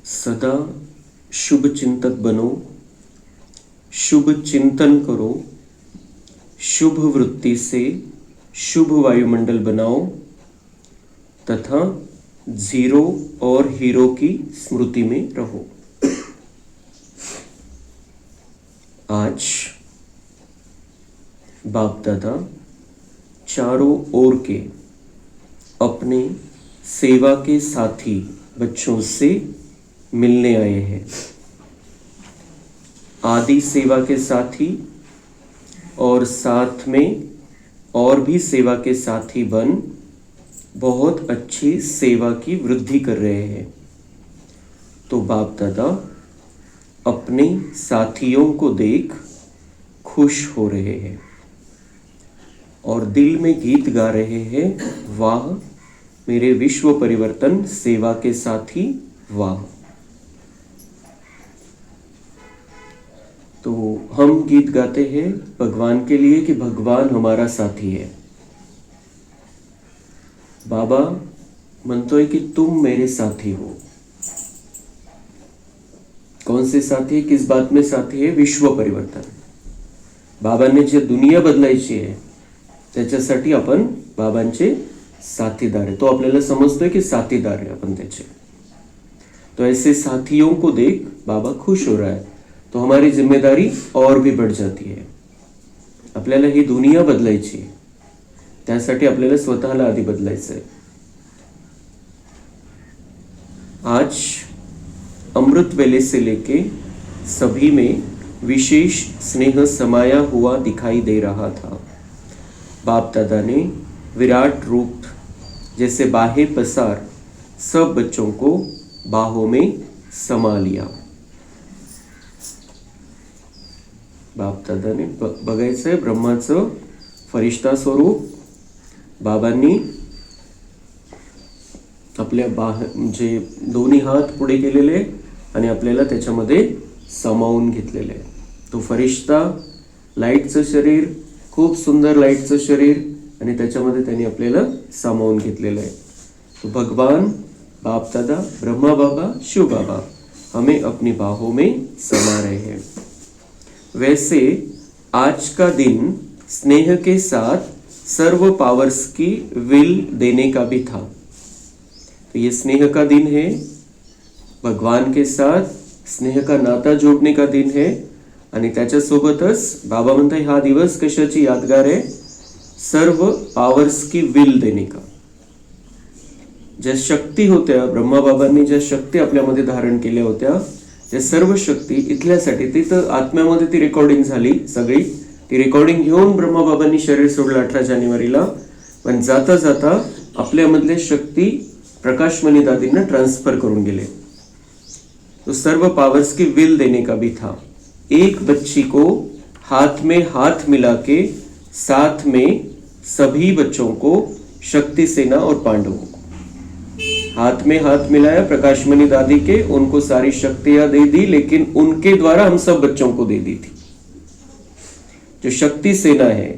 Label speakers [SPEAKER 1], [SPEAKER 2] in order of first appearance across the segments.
[SPEAKER 1] सदा शुभ चिंतक बनो, शुभ चिंतन करो, शुभ वृत्ति से शुभ वायुमंडल बनाओ तथा जीरो और हीरो की स्मृति में रहो। आज बाप दादा चारों ओर के अपने सेवा के साथी बच्चों से मिलने आए हैं। आदि सेवा के साथी और साथ में और भी सेवा के साथी बन बहुत अच्छी सेवा की वृद्धि कर रहे हैं। तो बाप दादा अपने साथियों को देख खुश हो रहे हैं और दिल में गीत गा रहे हैं, वाह मेरे विश्व परिवर्तन सेवा के साथी वाह। तो हम गीत गाते हैं भगवान के लिए कि भगवान हमारा साथी है। बाबा म्हणतोय की तुम मेरे साथी हो। कौन से साथी है, किस बात में साथी है? विश्व परिवर्तन। बाबांनी जे दुनिया बदलायची आहे त्याच्यासाठी आपण बाबांचे साथीदार है। तो आपल्याला समजतोय की साथीदार है अपन त्याचे। तो ऐसे साथियों को देख बाबा खुश हो रहा है, तो हमारी जिम्मेदारी और भी बढ़ जाती है। आपल्याला ही दुनिया बदलायची आहे, त्यासाठी आपल्याला स्वतःला आधी बदलायचं आहे। आज अमृत वेले से लेके सभी में विशेष स्नेह समाया हुआ दिखाई दे रहा था। बाप दादा ने विराट रूप जैसे बाहें पसार सब बच्चों को बाहों में समा लिया। बाप दादा ने बघायचंय ब्रह्माचं फरिश्ता स्वरूप बाबांनी आपल्या म्हणजे दोन्ही हात पुढे केलेले आणि आपल्याला त्याच्यामध्ये सामावून घेतलेले आहे। तो फरिश्ता लाईटचं शरीर, खूप सुंदर लाईटचं शरीर आणि त्याच्यामध्ये त्यांनी आपल्याला सामावून घेतलेलं आहे। तो भगवान बाप दादा ब्रह्मा बाबा शिव बाबा हमें अपनी बाहों में समा रहे हैं। वैसे आज का दिन स्नेह के साथ सर्व पावर्स की विल देने का भी था। तो ये स्नेह का दिन है, भगवान के साथ स्नेह का नाता जोड़ने का दिन है आणि त्याच्यासोबतच बाबा म्हणतात हा दिवस कशाची यादगार आहे? सर्व पावर्स की विल देने का। ज्या शक्ती होत्या ब्रह्मा बाबांनी ज्या शक्ती आपल्यामध्ये धारण केल्या होत्या त्या सर्व शक्ती इथल्यासाठी, तिथं आत्म्यामध्ये ती रेकॉर्डिंग झाली सगळी। ती रेकॉर्डिंग घेऊन ब्रह्मा बाबांनी शरीर सोडलं 18 जानेवारीला, पण जाता जाता आपल्यामधले शक्ती प्रकाशमणी दादींना ट्रांसफर करून गेले। तो सर्व पावर्स की विल देने का भी था। एक बच्ची को हाथ में हाथ मिला के साथ में सभी बच्चों को शक्ति सेना और पांडवों को हाथ में हाथ मिलाया प्रकाशमणि दादी के, उनको सारी शक्तियां दे दी, लेकिन उनके द्वारा हम सब बच्चों को दे दी थी। जो शक्ति सेना है,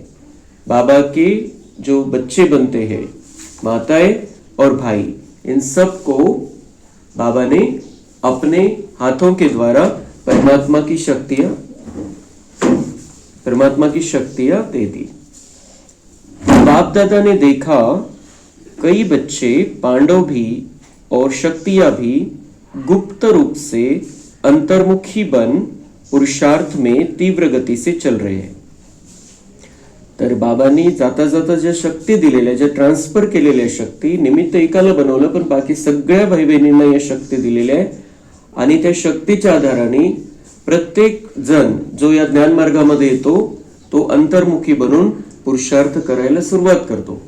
[SPEAKER 1] बाबा के जो बच्चे बनते हैं, माताएं और भाई, इन सब को बाबा ने अपने हाथों के द्वारा परमात्मा की शक्तियां दे दी। बाप दादा ने देखा कई बच्चे पांडव भी और शक्तियां भी गुप्त रूप से अंतर्मुखी बन पुरुषार्थ में तीव्र गति से चल रहे हैं। तर बाबांनी जाता जाता ज्या शक्ती दिलेल्या, ज्या ट्रान्सफर केलेल्या शक्ती, निमित्त एकाला बनवलं पण बाकी सगळ्या भाई बहिणींना या शक्ती दिलेल्या आहे आणि त्या शक्तीच्या आधाराने प्रत्येक जण जो या ज्ञान मार्गामध्ये येतो तो अंतर्मुखी बनून पुरुषार्थ करायला सुरुवात करतो।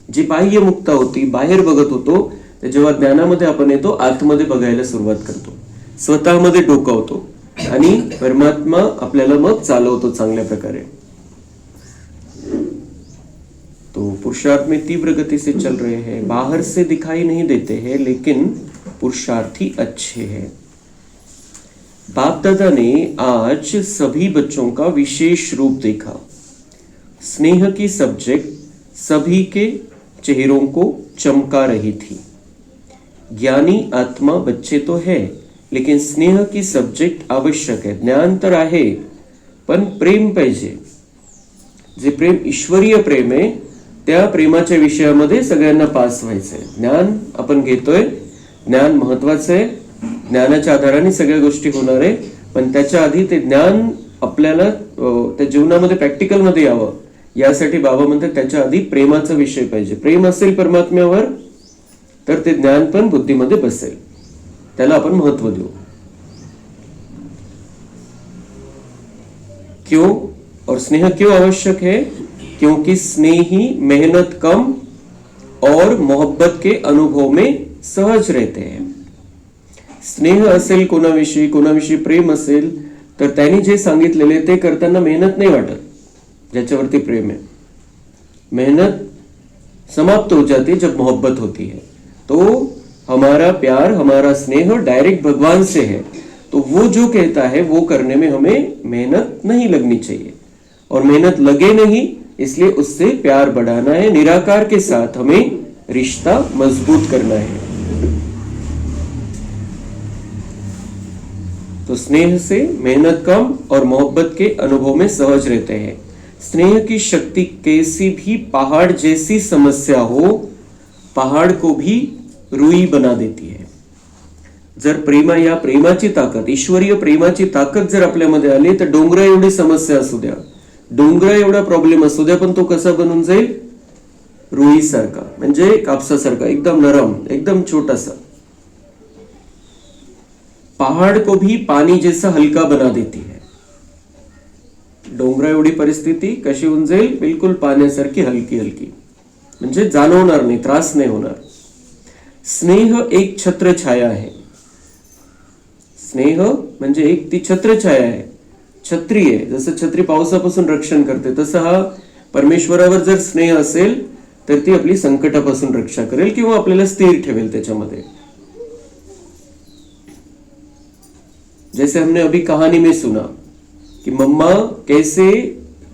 [SPEAKER 1] जी बाह्य मुक्ता होती, बाहेर बघत होतो, ते जेव्हा ज्ञानामध्ये आपण येतो आतमध्ये बघायला सुरुवात करतो, स्वतःमध्ये डोकावतो आणि परमात्मा आपल्याला मग चालवतो चांगल्या प्रकारे। तो पुरुषार्थ में तीव्र गति से चल रहे हैं, बाहर से दिखाई नहीं देते हैं लेकिन पुरुषार्थी अच्छे हैं। बाप दादा ने आज सभी बच्चों का विशेष रूप देखा। स्नेह की सब्जेक्ट सभी के चेहरों को चमका रही थी। ज्ञानी आत्मा बच्चे तो है, लेकिन स्नेह की सब्जेक्ट आवश्यक आहे. ज्ञान तर आहे, पण प्रेम पाहिजे. जे प्रेम ईश्वरीय प्रेम आहे, त्या प्रेमाच्या विषयामध्ये सगळ्यांना पास व्हायचंय. ज्ञान आपण घेतोय, ज्ञान महत्वाचं आहे, ज्ञानाच्या आधाराने सगळ्या गोष्टी होणार आहे, पण त्याच्या आधी ते ज्ञान आपल्याला त्या जीवनामध्ये प्रॅक्टिकल मध्ये यावं, यासाठी बाबा म्हणतात त्याच्या आधी प्रेमाचा विषय पाहिजे. प्रेम असेल परमात्म्यावर तर ते ज्ञान पण बुद्धीमध्ये बसेल, त्याला आपण महत्व देऊ. क्यों और स्नेह क्यों आवश्यक है? क्योंकि स्नेही मेहनत कम और मोहब्बत के अनुभव में सहज रहते हैं. स्नेह असेल कोणाविषयी प्रेम असेल तर त्यांनी जे सांगितलेले ते करताना मेहनत नाही वाटत. ज्याच्यावरती प्रेम है, मेहनत समाप्त हो जाती है जब मोहब्बत होती है. तो हमारा प्यार, हमारा स्नेह डायरेक्ट भगवान से है. तो वो जो कहता है वो करने में हमें मेहनत नहीं लगनी चाहिए, और मेहनत लगे नहीं इसलिए उससे प्यार बढ़ाना है. निराकार के साथ हमें रिश्ता मजबूत करना है. तो स्नेह से मेहनत कम और मोहब्बत के अनुभव में सहज रहते हैं. स्नेह की शक्ति कैसी भी पहाड़ जैसी समस्या हो, पहाड़ को भी रुई बना देती है. जर प्रेमाची ताकद, ईश्वरीय प्रेमाची ताकद जर आपल्यामध्ये आली तर डोंगरा एवढी समस्या असू द्या, डोंगरा एवढा प्रॉब्लेम असू द्या, पण तो कसा बनून जाईल? रुई सारखा, म्हणजे कापसासारखा, एकदम नरम, एकदम छोटासा. पहाड़ को भी पानी जैसा हल्का बना देती है. डोंगरा एवढी परिस्थिती कशी होऊन जाईल? बिलकुल पाण्यासारखी हलकी हलकी, म्हणजे जाणवणार नाही, त्रास नाही होणार. स्नेह एक छत्रछाया आहे. स्नेह म्हणजे एक ती छत्रछाया आहे, छत्री आहे. जसं छत्री पावसापासून रक्षण करते, तसं हा परमेश्वरावर जर स्नेह असेल तर ती आपली संकटापासून रक्षा करेल किंवा आपल्याला स्थिर ठेवेल त्याच्यामध्ये. जैसे हमने अभी कहानी में सुना कि मम्मा कैसे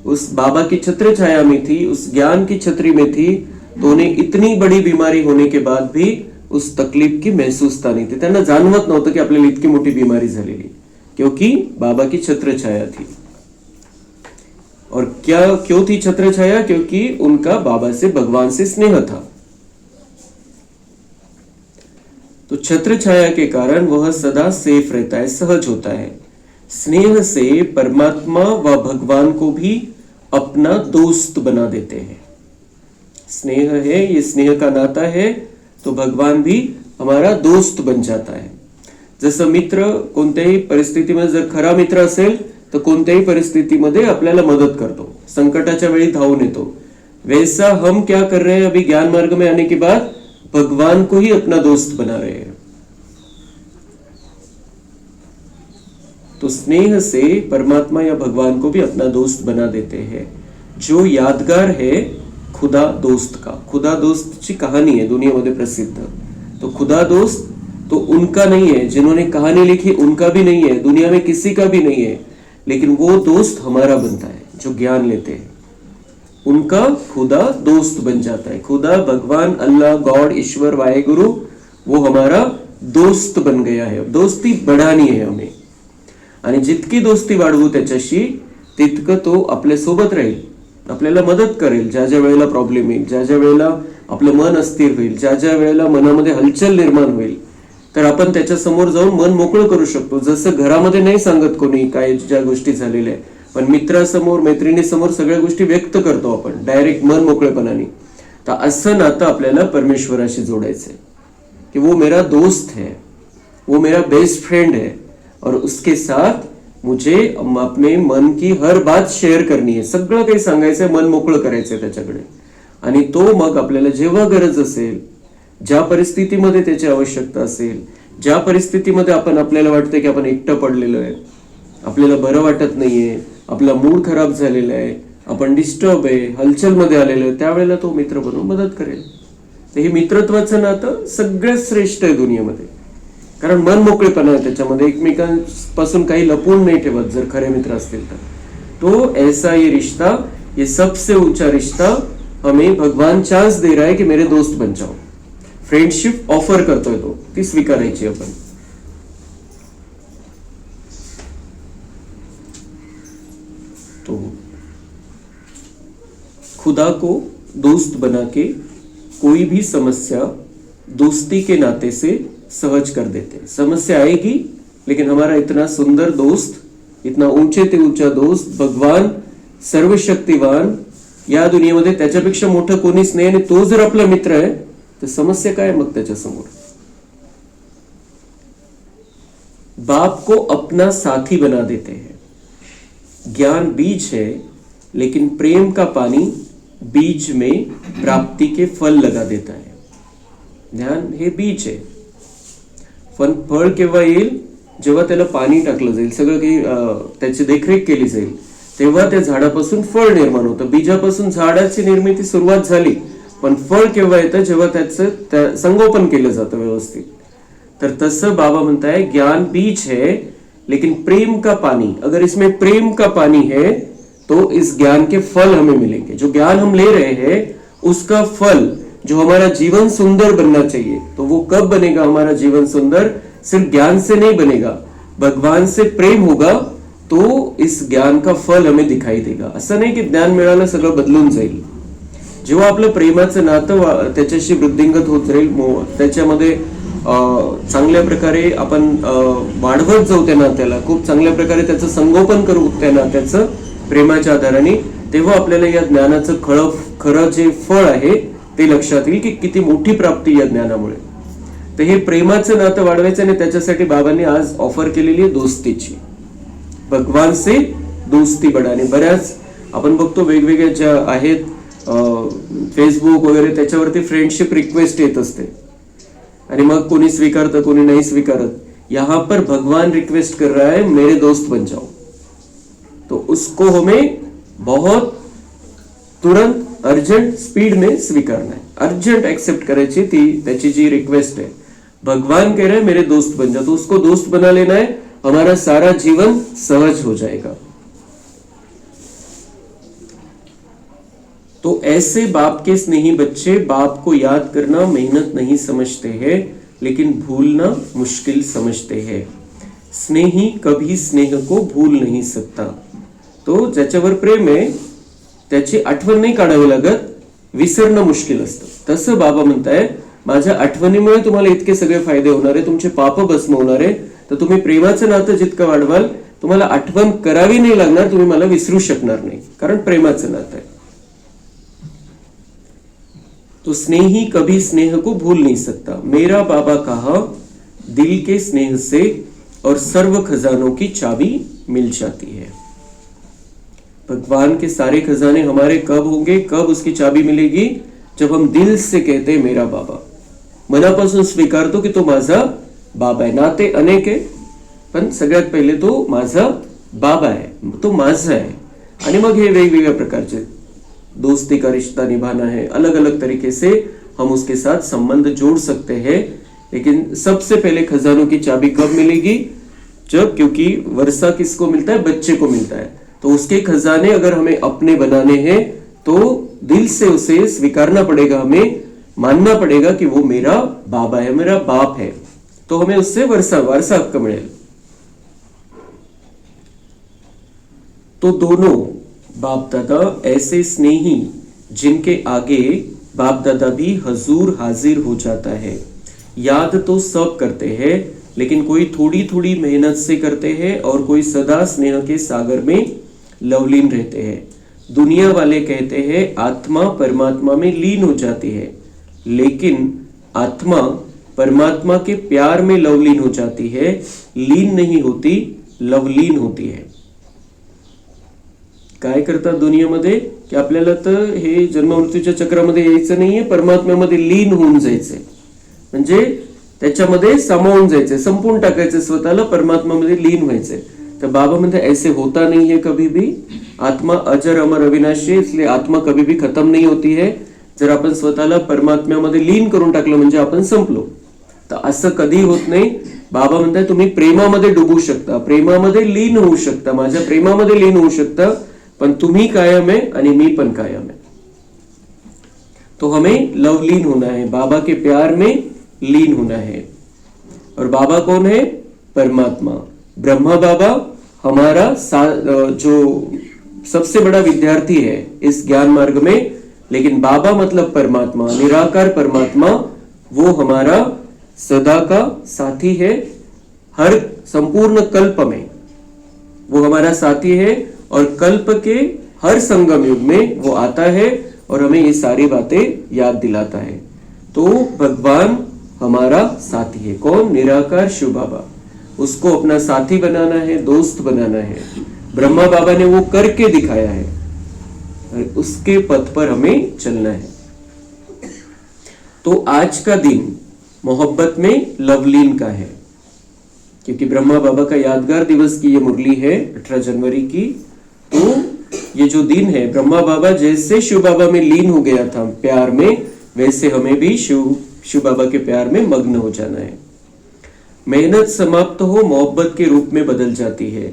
[SPEAKER 1] उस बाबा की छत्र छाया में थी, उस ज्ञान की छत्री में थी, तो उन्हें इतनी बड़ी बीमारी होने के बाद भी उस तकलीफ की महसूसता नहीं थी. त्यांना जाणवत नव्हतं की आपल्याला इतकी मोठी बीमारी झालेली, क्योंकि बाबा की छत्र छाया थी. और क्यों थी छत्र छाया? क्योंकि उनका बाबा से, भगवान से स्नेह था. तो छत्र छाया के कारण वह सदा सेफ रहता है, सहज होता है. स्नेह से परमात्मा व भगवान को भी अपना दोस्त बना देते हैं. स्नेह है, ये स्नेह का नाता है, तो भगवान भी हमारा दोस्त बन जाता है. जसं मित्र कोणत्याही परिस्थितीमध्ये, जर खरा मित्र असेल तर कोणत्याही परिस्थितीमध्ये आपल्याला मदत करतो, संकटाच्या वेळी धावून येतो. वैसा हम क्या कर रहे हैं अभी ज्ञान मार्ग में आने के बाद? भगवान को ही अपना दोस्त बना रहे हैं. तो स्नेह से परमात्मा या भगवान को भी अपना दोस्त बना देते हैं. जो यादगार है खुदा दोस्त का. खुदा दोस्त की कहानी है दुनिया में प्रसिद्ध. तो खुदा दोस्त तो उनका नहीं है, जिन्होंने कहानी लिखी उनका भी नहीं है, दुनिया में किसी का भी नहीं है, लेकिन वो दोस्त हमारा बनता है जो ज्ञान लेते हैं. उनका खुदा दोस्त बन जाता है. खुदा, भगवान, अल्लाह, गॉड, ईश्वर, वाहेगुरु, वो हमारा दोस्त बन गया है. दोस्ती बढ़ानी है हमें, आणि जितकी दोस्ती वाढवू त्याच्याशी तितकं तो आपल्या सोबत राहील, आपल्याला मदत करेल. ज्या ज्या वेळेला प्रॉब्लेम येईल, ज्या ज्या वेळेला आपलं मन अस्थिर होईल, ज्या ज्या वेळेला मनामध्ये हलचल निर्माण होईल, तर आपण त्याच्या समोर जाऊन मन मोकळं करू शकतो. जसं घरामध्ये नाही सांगत कोणी काय ज्या गोष्टी झालेल्या आहे, पण मित्रासमोर, मैत्रिणीसमोर सगळ्या गोष्टी व्यक्त करतो आपण डायरेक्ट मन मोकळेपणाने. तर असं नातं आपल्याला परमेश्वराशी जोडायचंय की वो मेरा दोस्त है, वो मेरा बेस्ट फ्रेंड है, और उसके साथ मुझे अपने मन की हर बात शेअर करनी है. सगळं काही सांगायचंय, मन मोकळं करायचंय त्याच्याकडे. आणि तो मग आपल्याला जेव्हा गरज असेल, ज्या परिस्थितीमध्ये त्याची आवश्यकता असेल, ज्या परिस्थितीमध्ये आपल्याला वाटतं की आपण एकटं पडलेलो आहे, आपल्याला बरं वाटत नाहीये, आपला मूड खराब झालेला आहे, आपण डिस्टर्ब आहे, हलचलमध्ये आलेलो आहे, त्यावेळेला तो मित्र बनून मदत करेल. तर हे मित्रत्वाचं नातं सगळ्यात श्रेष्ठ आहे दुनियेमध्ये, कारण मन मोकळेपणा आहे त्याच्यामध्ये, एकमेकांपासून काही लपवून नाही ठेवत जर खरे मित्र असतील तर. तो ऐसा ये रिश्ता, ये सबसे ऊंचा रिश्ता हमें भगवान चांस दे रहा है कि मेरे दोस्त बन जाओ. फ्रेंडशिप ऑफर करतोय तो, ती स्वीकारायची आपण. तो खुदा को दोस्त बना के कोई भी समस्या दोस्ती के नाते से सहज कर देते हैं. समस्या आएगी लेकिन हमारा इतना सुंदर दोस्त, इतना ऊंचे ते ऊंचा दोस्त, भगवान सर्वशक्तिवान, या दुनियेमध्ये त्याच्यापेक्षा मोठं कोणीच नाही, आणि तो जर आपला मित्र आहे तर समस्या काय मग त्याच्या समोर. बाप को अपना साथी बना देते हैं. ज्ञान बीज है लेकिन प्रेम का पानी बीज में प्राप्ति के फल लगा देता है. ज्ञान हे बीज आहे, पण फळ केव्हा येईल, जेव्हा त्याला पाणी टाकलं जाईल, सगळं काही त्याची देखरेख केली जाईल, तेव्हा त्या झाडापासून फळ निर्माण होतं. बीजापासून झाडाची निर्मिती सुरुवात झाली, पण फळ केव्हा येतं, जेव्हा त्याचं संगोपन केलं जातं व्यवस्थित. तर तसं बाबा म्हणताय, ज्ञान बीज है लेकिन प्रेम का पानी, अगर इसमें प्रेम का पानी है तो इस ज्ञान के फल हमें मिलेंगे. जो ज्ञान हम ले रहे हैं उसका फल, जो हमारा जीवन सुंदर बनना चाहिए, तो वो कब बनेगा हमारा जीवन सुंदर? सिर्फ ज्ञान से नहीं बनेगा, भगवान से प्रेम होगा तो इस ज्ञान का फल हमें दिखाई देगा. असं नाही की ज्ञान मिळालं सगळं बदलून जाईल. जेव्हा आपलं प्रेमाचं नातं त्याच्याशी वृद्धिंगत होत राहील, त्याच्यामध्ये चांगल्या प्रकारे आपण वाढवत जाऊ त्या नात्याला, खूप चांगल्या प्रकारे त्याचं संगोपन करू त्या नात्याचं प्रेमाच्या आधाराने, तेव्हा आपल्याला या ज्ञानाचं खरं जे फळ आहे ते लक्षात येईल की किती मोठी प्राप्ती या ज्ञानामुळे. तर हे प्रेमाचं नातं वाढवायचं, आणि त्याच्यासाठी बाबांनी आज ऑफर केलेली आहे दोस्तीची. भगवान से दोस्ती बढ़ाने. बऱ्याच आपण बघतो वेगवेगळ्या ज्या आहेत फेसबुक वगैरे, त्याच्यावरती फ्रेंडशिप रिक्वेस्ट येत असते, आणि मग कोणी स्वीकारतं कोणी नाही स्वीकारत. यहां पर भगवान रिक्वेस्ट कर रहा है, मेरे दोस्त बन जाओ. तो उसको हमें बहुत तुरंत अर्जेंट स्पीड में स्वीकारना है, अर्जेंट एक्सेप्ट करायची ती त्याची जी रिक्वेस्ट है. भगवान कह रहे हैं मेरे दोस्त बन जाओ, तो उसको दोस्त बना लेना है, हमारा सारा जीवन सहज हो जाएगा. तो ऐसे बाप के स्नेही बच्चे बाप को याद करना मेहनत नहीं समझते हैं, लेकिन भूलना मुश्किल समझते हैं. स्नेही कभी स्नेह को भूल नहीं सकता. तो ज्याच्यावर प्रेम आहे त्याची आठवण नाही काढावी लागत, विसरणं मुश्किल असतं. तसं बाबा म्हणताय, माझ्या आठवणीमुळे तुम्हाला इतके सगळे फायदे होणार आहे, तुमचे पाप भस्म होणार आहे. तर तुम्ही प्रेमाचं नातं जितकं वाढवाल, तुम्हाला आठवण करावी नाही लागणार, तुम्ही मला विसरू शकणार नाही, कारण प्रेमाचं नातं आहे. तो स्नेही कभी स्नेह को भूल नहीं सकता. मेरा बाबा कहा, दिल के स्नेह से और सर्व खजानों की चाबी मिल जाती है. भगवान के सारे खजाने हमारे कब होंगे, कब उसकी चाबी मिलेगी? जब हम दिल से कहते हैं मेरा बाबा, मनापासून स्वीकारतो की तो माझा बाबा आहे. नाते अनेक आहे, पण सगळ्यात पहिले तो माझा बाबा आहे, तो माझा आहे. आणि मग हे वेगवेगळ्या प्रकारचे दोस्ती का रिश्ता निभाना है, अलग अलग तरीके से हम उसके साथ संबंध जोड़ सकते हैं. लेकिन सबसे पहले खजानों की चाबी कब मिलेगी? जब, क्योंकि वर्षा किसको मिलता है? बच्चे को मिलता है. तो उसके खजाने अगर हमें अपने बनाने हैं तो दिल से उसे स्वीकारना पड़ेगा, हमें मानना पड़ेगा कि वो मेरा बाबा है, मेरा बाप है. तो हमें उससे वारसा हक्क मिळेल. तो दोनों बाप दादा ऐसे स्नेही जिनके आगे बाप दादा भी हजूर हाजिर हो जाता है. याद तो सब करते हैं, लेकिन कोई थोड़ी थोड़ी मेहनत से करते हैं और कोई सदा स्नेह के सागर में लवलीन रहते हैं. दुनिया वाले कहते हैं आत्मा परमात्मा में लीन हो जाती है, लेकिन आत्मा परमात्मा के प्यार में लवलीन हो जाती है. लीन नहीं होती, लवलीन होती है. काय करतात दुनियेमध्ये की आपल्याला तर हे जन्म मृत्यूच्या चक्रामध्ये यायचं नाहीये, परमात्म्यामध्ये लीन होऊन जायचंय, म्हणजे त्याच्यामध्ये सामावून जायचंय, संपून टाकायचं स्वतःला, परमात्म्यामध्ये लीन व्हायचंय. तर बाबा म्हणते ऐसे होता नहीं है कभी भी. आत्मा अजर अमर अविनाशी, इसलिए आत्मा कभी भी खत्म नहीं होती है. जर आपण स्वतःला परमात्म्यामध्ये लीन करून टाकलं म्हणजे आपण संपलो. तर असं कधी होत नाही. बाबा म्हणतात तुम्ही प्रेमामध्ये डुबू शकता, प्रेमामध्ये लीन होऊ शकता, माझ्या प्रेमामध्ये लीन होऊ शकता, पण तुम्ही कायम आहे आणि मी पण कायम आहे. तो हमें लवलीन होना है, बाबा के प्यार में लीन होना है। और बाबा कौन है? परमात्मा। ब्रह्मा बाबा हमारा जो सबसे बड़ा विद्यार्थी है इस ज्ञान मार्ग में, लेकिन बाबा मतलब परमात्मा, निराकार परमात्मा, वो हमारा सदा का साथी है। हर संपूर्ण कल्प में वो हमारा साथी है और कल्प के हर संगम युग में वो आता है और हमें ये सारी बातें याद दिलाता है। तो भगवान हमारा साथी है। कौन? निराकार शिव बाबा। उसको अपना साथी बनाना है, दोस्त बनाना है। ब्रह्मा बाबा ने वो करके दिखाया है और उसके पथ पर हमें चलना है। तो आज का दिन मोहब्बत में लवलीन का है, क्योंकि ब्रह्मा बाबा का यादगार दिवस की ये मुरली है 18 जनवरी की। तो ये जो दिन है, ब्रह्मा बाबा जैसे शिव बाबा में लीन हो गया था प्यार में, वैसे हमें भी शिव बाबा के प्यार में मग्न हो जाना है। मेहनत समाप्त हो मोहब्बत के रूप में बदल जाती है।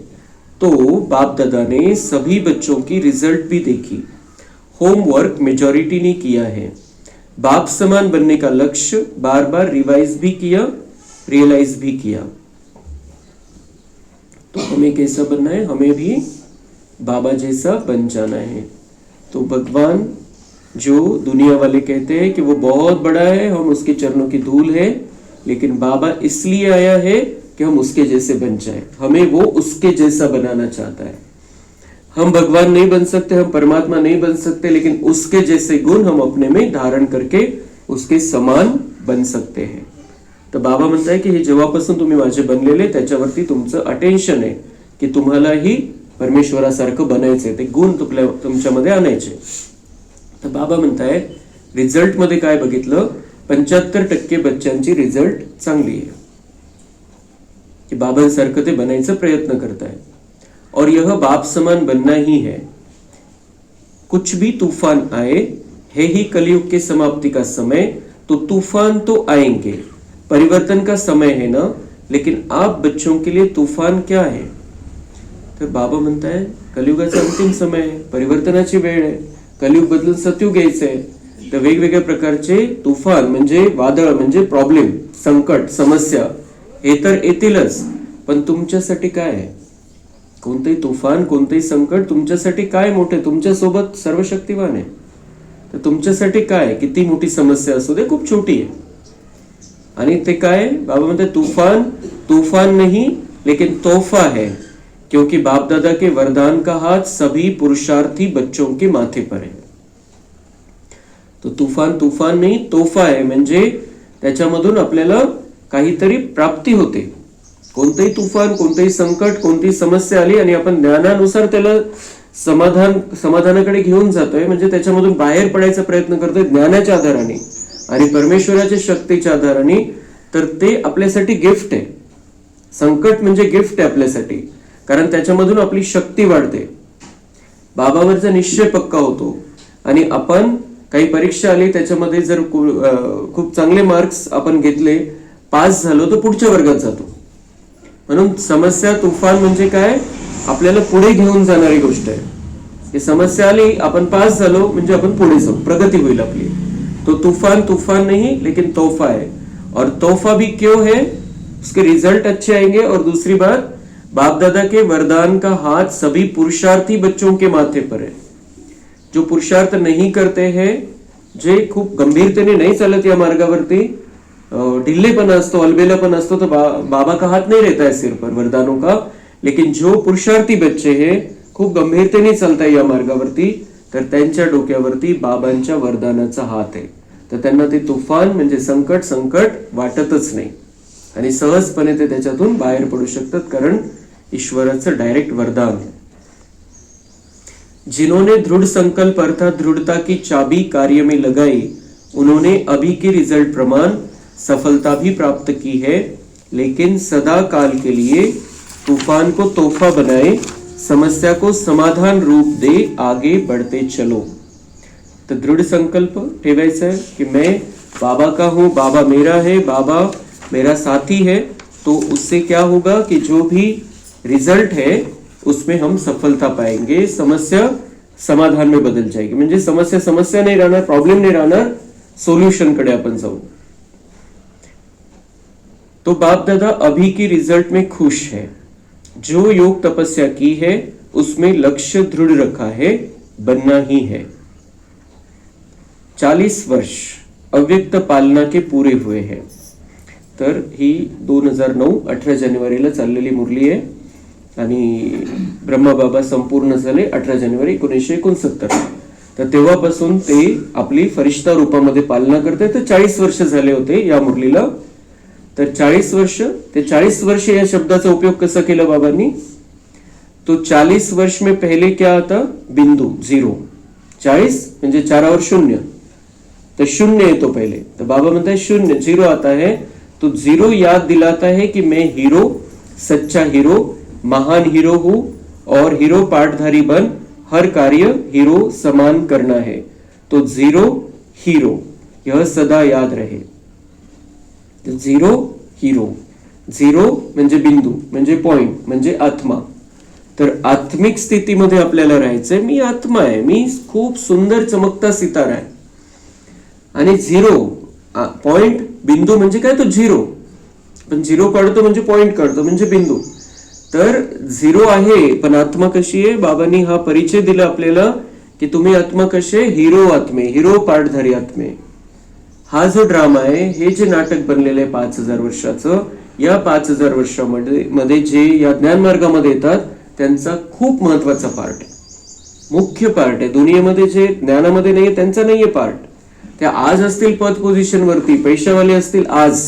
[SPEAKER 1] तो बाप दादा ने सभी बच्चों की रिजल्ट भी देखी, होमवर्क मेजॉरिटी ने किया है, बाप समान बनने का लक्ष्य बार बार रिवाइज भी किया, रियलाइज भी किया। तो हमें कैसा बनना है? हमें भी बाबा जैसा बन जाना है। तो भगवान, जो दुनिया वाले कहते हैं कि वो बहुत बड़ा है, हम उसके चरणों की धूल है, लेकिन बाबा इसलिए आया है कि हम उसके जैसे बन जाए। हमें वो उसके जैसा बनाना चाहता है। हम भगवान नहीं बन सकते, हम परमात्मा नहीं बन सकते, लेकिन उसके जैसे गुण हम अपने में धारण करके उसके समान बन सकते हैं। तर बाबा म्हणताय की हे जेव्हापासून तुम्ही माझे बनलेले, त्याच्यावरती तुमचं अटेन्शन आहे की तुम्हालाही परमेश्वरासारखं बनायचंय, ते गुण तुमच्यामध्ये आणायचे। तर बाबा म्हणताय रिझल्ट मध्ये काय बघितलं? 75% बच्चांची रिझल्ट चांगली आहे कि बाबांसारखं ते बनायचा प्रयत्न करताय। और यह बाप समान बनना ही है। कुछ भी तूफान आए, है ही कलयुग के समाप्ति का समय, तो तूफान तो आएंगे, परिवर्तन का समय है ना, लेकिन आप बच्चों के लिए तूफान क्या है? तर बाबा म्हणताय कलियुगाचा अंतिम समय आहे, परिवर्तनाची वेळ आहे, कलियुग बदलून सतयुग यायचंय। तर वेगवेगळ्या प्रकारचे तुफान म्हणजे वादळ, म्हणजे प्रॉब्लेम, संकट, समस्या हे तर येतीलच, पण तुमच्यासाठी काय आहे? कोणतेही तुफान, कोणतेही संकट तुमच्यासाठी काय मोठे? तुमच्या सोबत सर्वशक्तिवान आहे। तर तुमच्यासाठी काय? किती मोठी समस्या असू दे, खूप छोटी आहे। आणि ते काय? बाबा म्हणते तूफान तूफान नहीं लेकिन तोहफा है, क्योंकि बाप दादा के वरदान का हाथ सभी पुरुषार्थी बच्चों के माथे पर है। तो तूफान तूफान नाही, तोहफा आहे, म्हणजे त्याच्यामधून आपल्याला काहीतरी प्राप्ती होते। कोणतेही तुफान, कोणतेही संकट, कोणतीही समस्या आली आणि आपण ज्ञानानुसार त्याला समाधानाकडे घेऊन जातोय, म्हणजे त्याच्यामधून बाहेर पडायचा प्रयत्न करतोय ज्ञानाच्या आधाराने आणि परमेश्वराच्या शक्तीच्या आधाराने, तर ते आपल्यासाठी गिफ्ट आहे। संकट म्हणजे गिफ्ट आहे आपल्यासाठी, कारण त्याच्यामधून आपली शक्ती वाढते, बाबावरचा निश्चय पक्का होतो। आणि आपण काही परीक्षा आली, त्याच्यामध्ये जर खूप चांगले मार्क्स आपण घेतले, पास झालो, तर पुढच्या वर्गात जातो। म्हणून समस्या तुफान म्हणजे काय? आपल्याला पुढे घेऊन जाणारी गोष्ट आहे। ही समस्या आली, आपण पास झालो म्हणजे आपण पुढे जाऊ, प्रगती होईल आपली। तो तूफान तूफान नहीं लेकिन तोहफा है, और तोहफा भी क्यों है? उसके रिजल्ट अच्छे आएंगे। और दूसरी बात, बाप दादा के वरदान का हाथ सभी पुरुषार्थी बच्चों के माथे पर है। जो पुरुषार्थ नहीं करते हैं, जे खूप गंभीरतेने नहीं चालत या मार्गावरती, ढिल्लेपना असतो, अलबेलापन असतो, तो बाबा का हाथ नहीं रहता है सिर पर वरदानों का। लेकिन जो पुरुषार्थी बच्चे हैं, खूप गंभीरतेने चालतात या मार्गावरती, तर त्यांच्या डोक्यावरती बाबांच्या वरदानाचा हात आहे। तर त्यांना ते तुफान म्हणजे संकट वाटतच नाही आणि सहजपणे ते त्याच्यातून बाहेर पडू शकतात, कारण ईश्वराचं डायरेक्ट वरदान है। जिन्होंने दृढ़ संकल्प अर्थात दृढ़ता की चाबी कार्य में लगाई, उन्होंने अभी के रिजल्ट प्रमाण सफलता भी प्राप्त की है, लेकिन सदा काल के लिए तूफान को तोहफा बनाए, समस्या को समाधान रूप दे, आगे बढ़ते चलो। तो दृढ़ संकल्प ठेवायचा है कि मैं बाबा का हूँ, बाबा मेरा है, बाबा मेरा साथी है। तो उससे क्या होगा कि जो भी रिजल्ट है उसमें हम सफलता पाएंगे, समस्या समाधान में बदल जाएगी. म्हणजे समस्या समस्या नाही राहणार, प्रॉब्लेम नाही राहणार, सोल्यूशन कडे आपण जाऊ. तो बाप दादा अभी की रिजल्ट में खुश है. जो योग तपस्या की है उसमें लक्ष्य दृढ़ रखा है, बनना ही है. 40 वर्ष अव्यक्त पालना के पूरे हुए हैं. तर ही 2009 18 जानेवारीला चाललेली मुरली आहे आणि ब्रह्मबाबा संपूर्ण झाले 18 जानेवारी 1969. तर तेव्हापासून ते आपली फरिश्ता रूपामध्ये पालना करते. तर 40 वर्ष झाले होते या मुरलीला. तर 40 वर्ष, ते 40 वर्ष या शब्दाचा उपयोग कसा केला बाबांनी, तो 40 वर्ष में पहले क्या आता, बिंदू, 0. 40 म्हणजे 4 शून्य, तो शून्य येतो पहले. तो बाबा म्हणता है शून्य, 0 आता है. तो 0 याद दिलाता है कि मैं हीरो, सच्चा हीरो, महान हीरो हूं और हीरो पाठधारी बन हर कार्य हीरो समान करना है. तो 0 हीरो, यह सदा याद रहे. 0 हीरो, 0 म्हणजे बिंदू, म्हणजे पॉइंट, म्हणजे आत्मा. तर आत्मिक स्थितीमध्ये आपल्याला राहायचंय. मी आत्मा आहे, मी खूप सुंदर चमकता सितारा आहे. आणि 0 पॉइंट, बिंदू म्हणजे काय, तो 0. पण 0 काढतो म्हणजे पॉइंट काढतो म्हणजे बिंदू. तर 0 आहे, पण आत्मा कशी आहे. बाबांनी हा परिचय दिला आपल्याला की तुम्ही आत्मा कसे, हिरो आत्मे, हिरो पाठधारी आत्मे. हा जो ड्रामा आहे, हे जे नाटक बनलेलं आहे 5000 वर्षाचं, या 5000 वर्षामध्ये जे या ज्ञान मार्गामध्ये येतात त्यांचा खूप महत्वाचा पार्ट आहे, मुख्य पार्ट आहे. दुनियेमध्ये जे ज्ञानामध्ये नाहीये त्यांचा नाहीये पार्ट. त्या आज असतील पद पोझिशन वरती, पैशावाले असतील आज,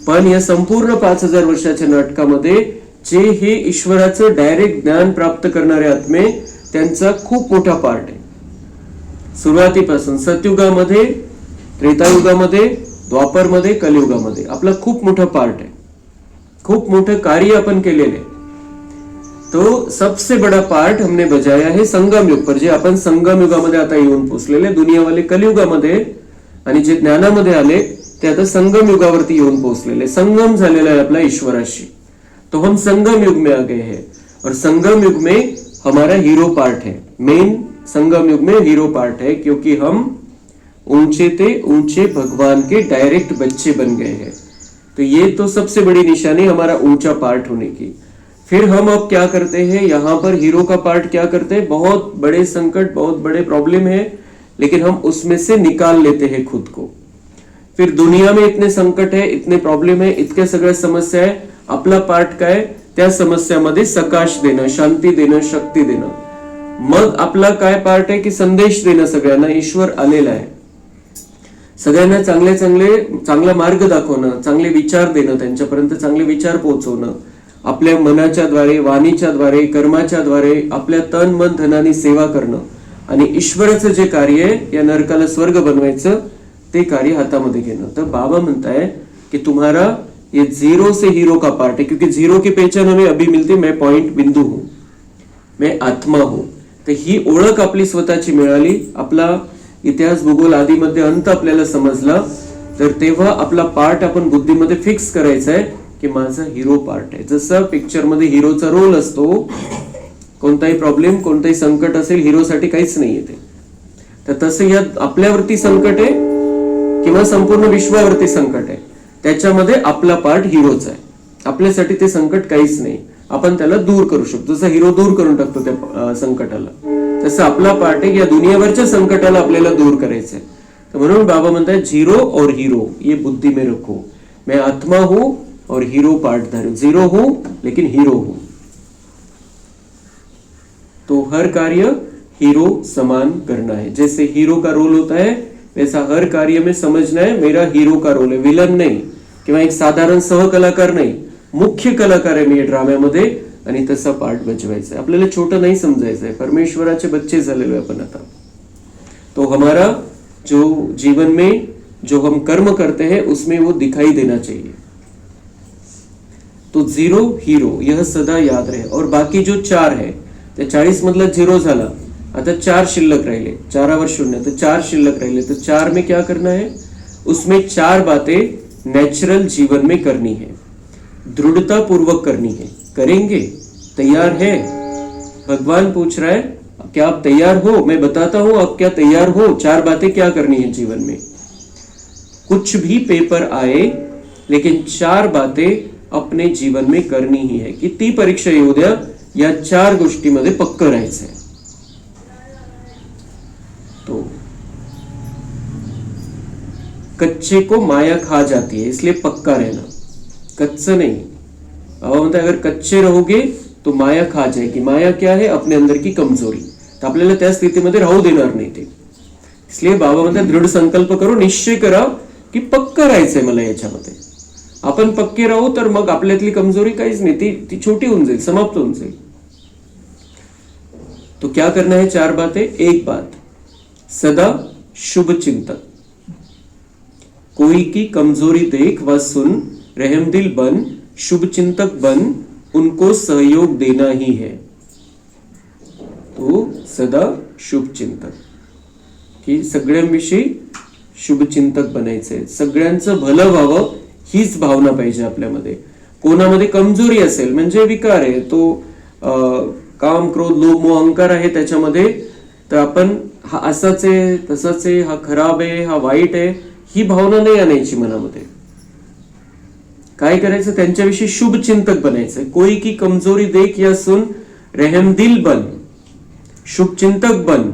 [SPEAKER 1] पण या संपूर्ण 5000 वर्षाच्या नाटकामध्ये जे हे ईश्वराचं डायरेक्ट ज्ञान प्राप्त करणारे आत्मे, त्यांचा खूप मोठा पार्ट आहे. सुरुवातीपासून सतयुगामध्ये, त्रेतायुगामध्ये, द्वापरमध्ये, कलियुगामध्ये आपला खूप मोठा पार्ट आहे. खूप मोठं कार्य आपण केलेलं आहे. तो सबसे बड़ा पार्ट हमने बजाया है संगम युग पर. जे आपण संगम युगामध्ये आता येऊन पोहोचलेले, दुनियावाले कलियुगामध्ये आणि जे ज्ञानामध्ये आले ते आता संगम युगावरती येऊन पोहोचलेले. संगम झालेला आहे आपला ईश्वराशी. तो हम संगम युग में आ गए हैं और संगम युग में हमारा हीरो पार्ट है. मेन संगम युग में हीरो पार्ट है क्योंकि हम ऊंचे ते ऊंचे भगवान के डायरेक्ट बच्चे बन गए हैं. तो ये तो सबसे बड़ी निशानी हमारा ऊंचा पार्ट होने की. फिर हम अब क्या करते हैं, यहाँ पर हीरो का पार्ट क्या करते हैं, बहुत बड़े संकट, बहुत बड़े प्रॉब्लम है, लेकिन हम उसमें से निकाल लेते हैं खुद को. फिर दुनिया में इतने संकट है, इतने प्रॉब्लेम है, इतक्या सगळ्या समस्या आहे. आपला पार्ट काय, त्या समस्यामध्ये सकाश देणं, शांती देणं, शक्ती देणं. मग आपला काय पार्ट आहे की संदेश देणं. सगळ्यांना ईश्वर आलेला आहे, सगळ्यांना चांगला मार्ग दाखवणं, चांगले विचार देणं, त्यांच्यापर्यंत चांगले विचार पोहोचवणं. आपल्या मनाच्या द्वारे, वाणीच्या द्वारे, कर्माच्या द्वारे आपल्या तन मन धनाने सेवा करणं आणि ईश्वराचं जे कार्य आहे, या नरकाला स्वर्ग बनवायचं, ते कार्य हातामध्ये घेणं. तर बाबा म्हणताय कि तुम्हारा ये 0 से हीरो का पार्ट है, क्योंकि 0 की पहचान हमें अभी मिलती, मैं पॉइंट बिंदू हूं, मैं आत्मा हूं. तर ही ओळख आपली स्वतःची मिळाली, आपला इतिहास भूगोल आदीमध्ये अंत आपल्याला समजला, तर तेव्हा आपला पार्ट आपण बुद्धीमध्ये फिक्स करायचा आहे की माझा हिरो पार्ट आहे. जसं पिक्चर मध्ये हिरोचा रोल असतो, कोणताही प्रॉब्लेम, कोणताही संकट असेल, हिरोसाठी काहीच नाहीये ते. तर तसं या आपल्यावरती संकट आहे किंवा संपूर्ण विश्वावरती संकट आहे, त्याच्यामध्ये आपला पार्ट हिरोचा आहे. आपल्यासाठी ते संकट काहीच नाही, आपण त्याला दूर करू शकतो. जसं हिरो दूर करून टाकतो त्या संकटाला, तसं आपला पार्ट आहे की या दुनियावरच्या संकटाला आपल्याला दूर करायचं आहे. तर म्हणून बाबा म्हणतात 0 और हीरो ये बुद्धि में रखो. मैं आत्मा हूं और हीरो पार्टधारी. 0 हूं लेकिन हीरो हूं. तो हर कार्य हीरो समान करना है. जैसे हीरो का रोल होता है वैसा हर कार्य में समझना है मेरा हीरो का रोल है, विलन नाही किंवा एक साधारण सहकलाकार नाही, मुख्य कलाकार आहे मी या ड्राम्यामध्ये, आणि तसा पार्ट बजवायचा आहे. आपल्याला छोटं नाही समजायचं आहे, परमेश्वराचे बच्चे झालेलो आहे आपण आता. तो हमारा जो जीवन में जो हम कर्म करते हैं उसमें वो दिखाई देना चाहिए. तो 0 हीरो यह सदा याद रहे. और बाकी जो 4 है, त्या 40 मधला 0 झाला, आता 4 शिल्लक राहिले, 4 वर 0, तो 4 शिल्लक राहिले. तो 4 में क्या करना है, उसमें 4 बातें नेचुरल जीवन में करनी है, दृढ़ता पूर्वक करनी है. करेंगे, तैयार है. भगवान पूछ रहा है क्या आप तैयार हो? मैं बताता हूं आप क्या तैयार हो। 4 बातें क्या करनी है जीवन में। कुछ भी पेपर आए, लेकिन 4 बातें अपने जीवन में करनी ही है। किती परीक्षा येऊ द्या, या 4 गोष्टीमध्ये पक्क राहायचंय. तो कच्चे को माया खा जाती है, इसलिए पक्का रहना. कच्चं नहीं. बाबा म्हणतात अगर कच्चे रहोगे तो माया खा जाएगी. माया क्या है? अपने अंदर की कमजोरी. तर आपल्याला त्या स्थितीमध्ये राहू देणार नाही ते. इसलिए बाबा म्हणतात दृढ संकल्प करो, निश्चय करा की पक्का राहायचंय मला याच्यामध्ये. आपण पक्के राहू तर मग आपल्यातली कमजोरी काहीच नाही, ती छोटी होऊन जाईल, समाप्त होऊन जाईल. तो क्या करना है? 4 बातें. एक बात, सदा शुभ चिंतन. कोई की कमजोरी देख व सुन, रहमदिल बन, शुभ चिंतक बन, उनको सहयोग देना ही है. तो सदा शुभ चिंतक, की सगळ्यांविषयी शुभचिंतक बनायचंय. सगळ्यांचं भलं व्हावं हीच भावना पाहिजे आपल्यामध्ये. कोणामध्ये कमजोरी असेल म्हणजे विकार आहे, तो काम क्रोध लोभ मोह अहंकार आहे त्याच्यामध्ये, तर आपण हा असाच आहे तसाच आहे, हा खराब आहे हा वाईट आहे, ही भावना नाही आणायची मनामध्ये. काय करायचं? त्यांच्याविषयी शुभचिंतक बनायचं. कोई की कमजोरी देख या सुन, रहमदिल बन, शुभचिंतक बन,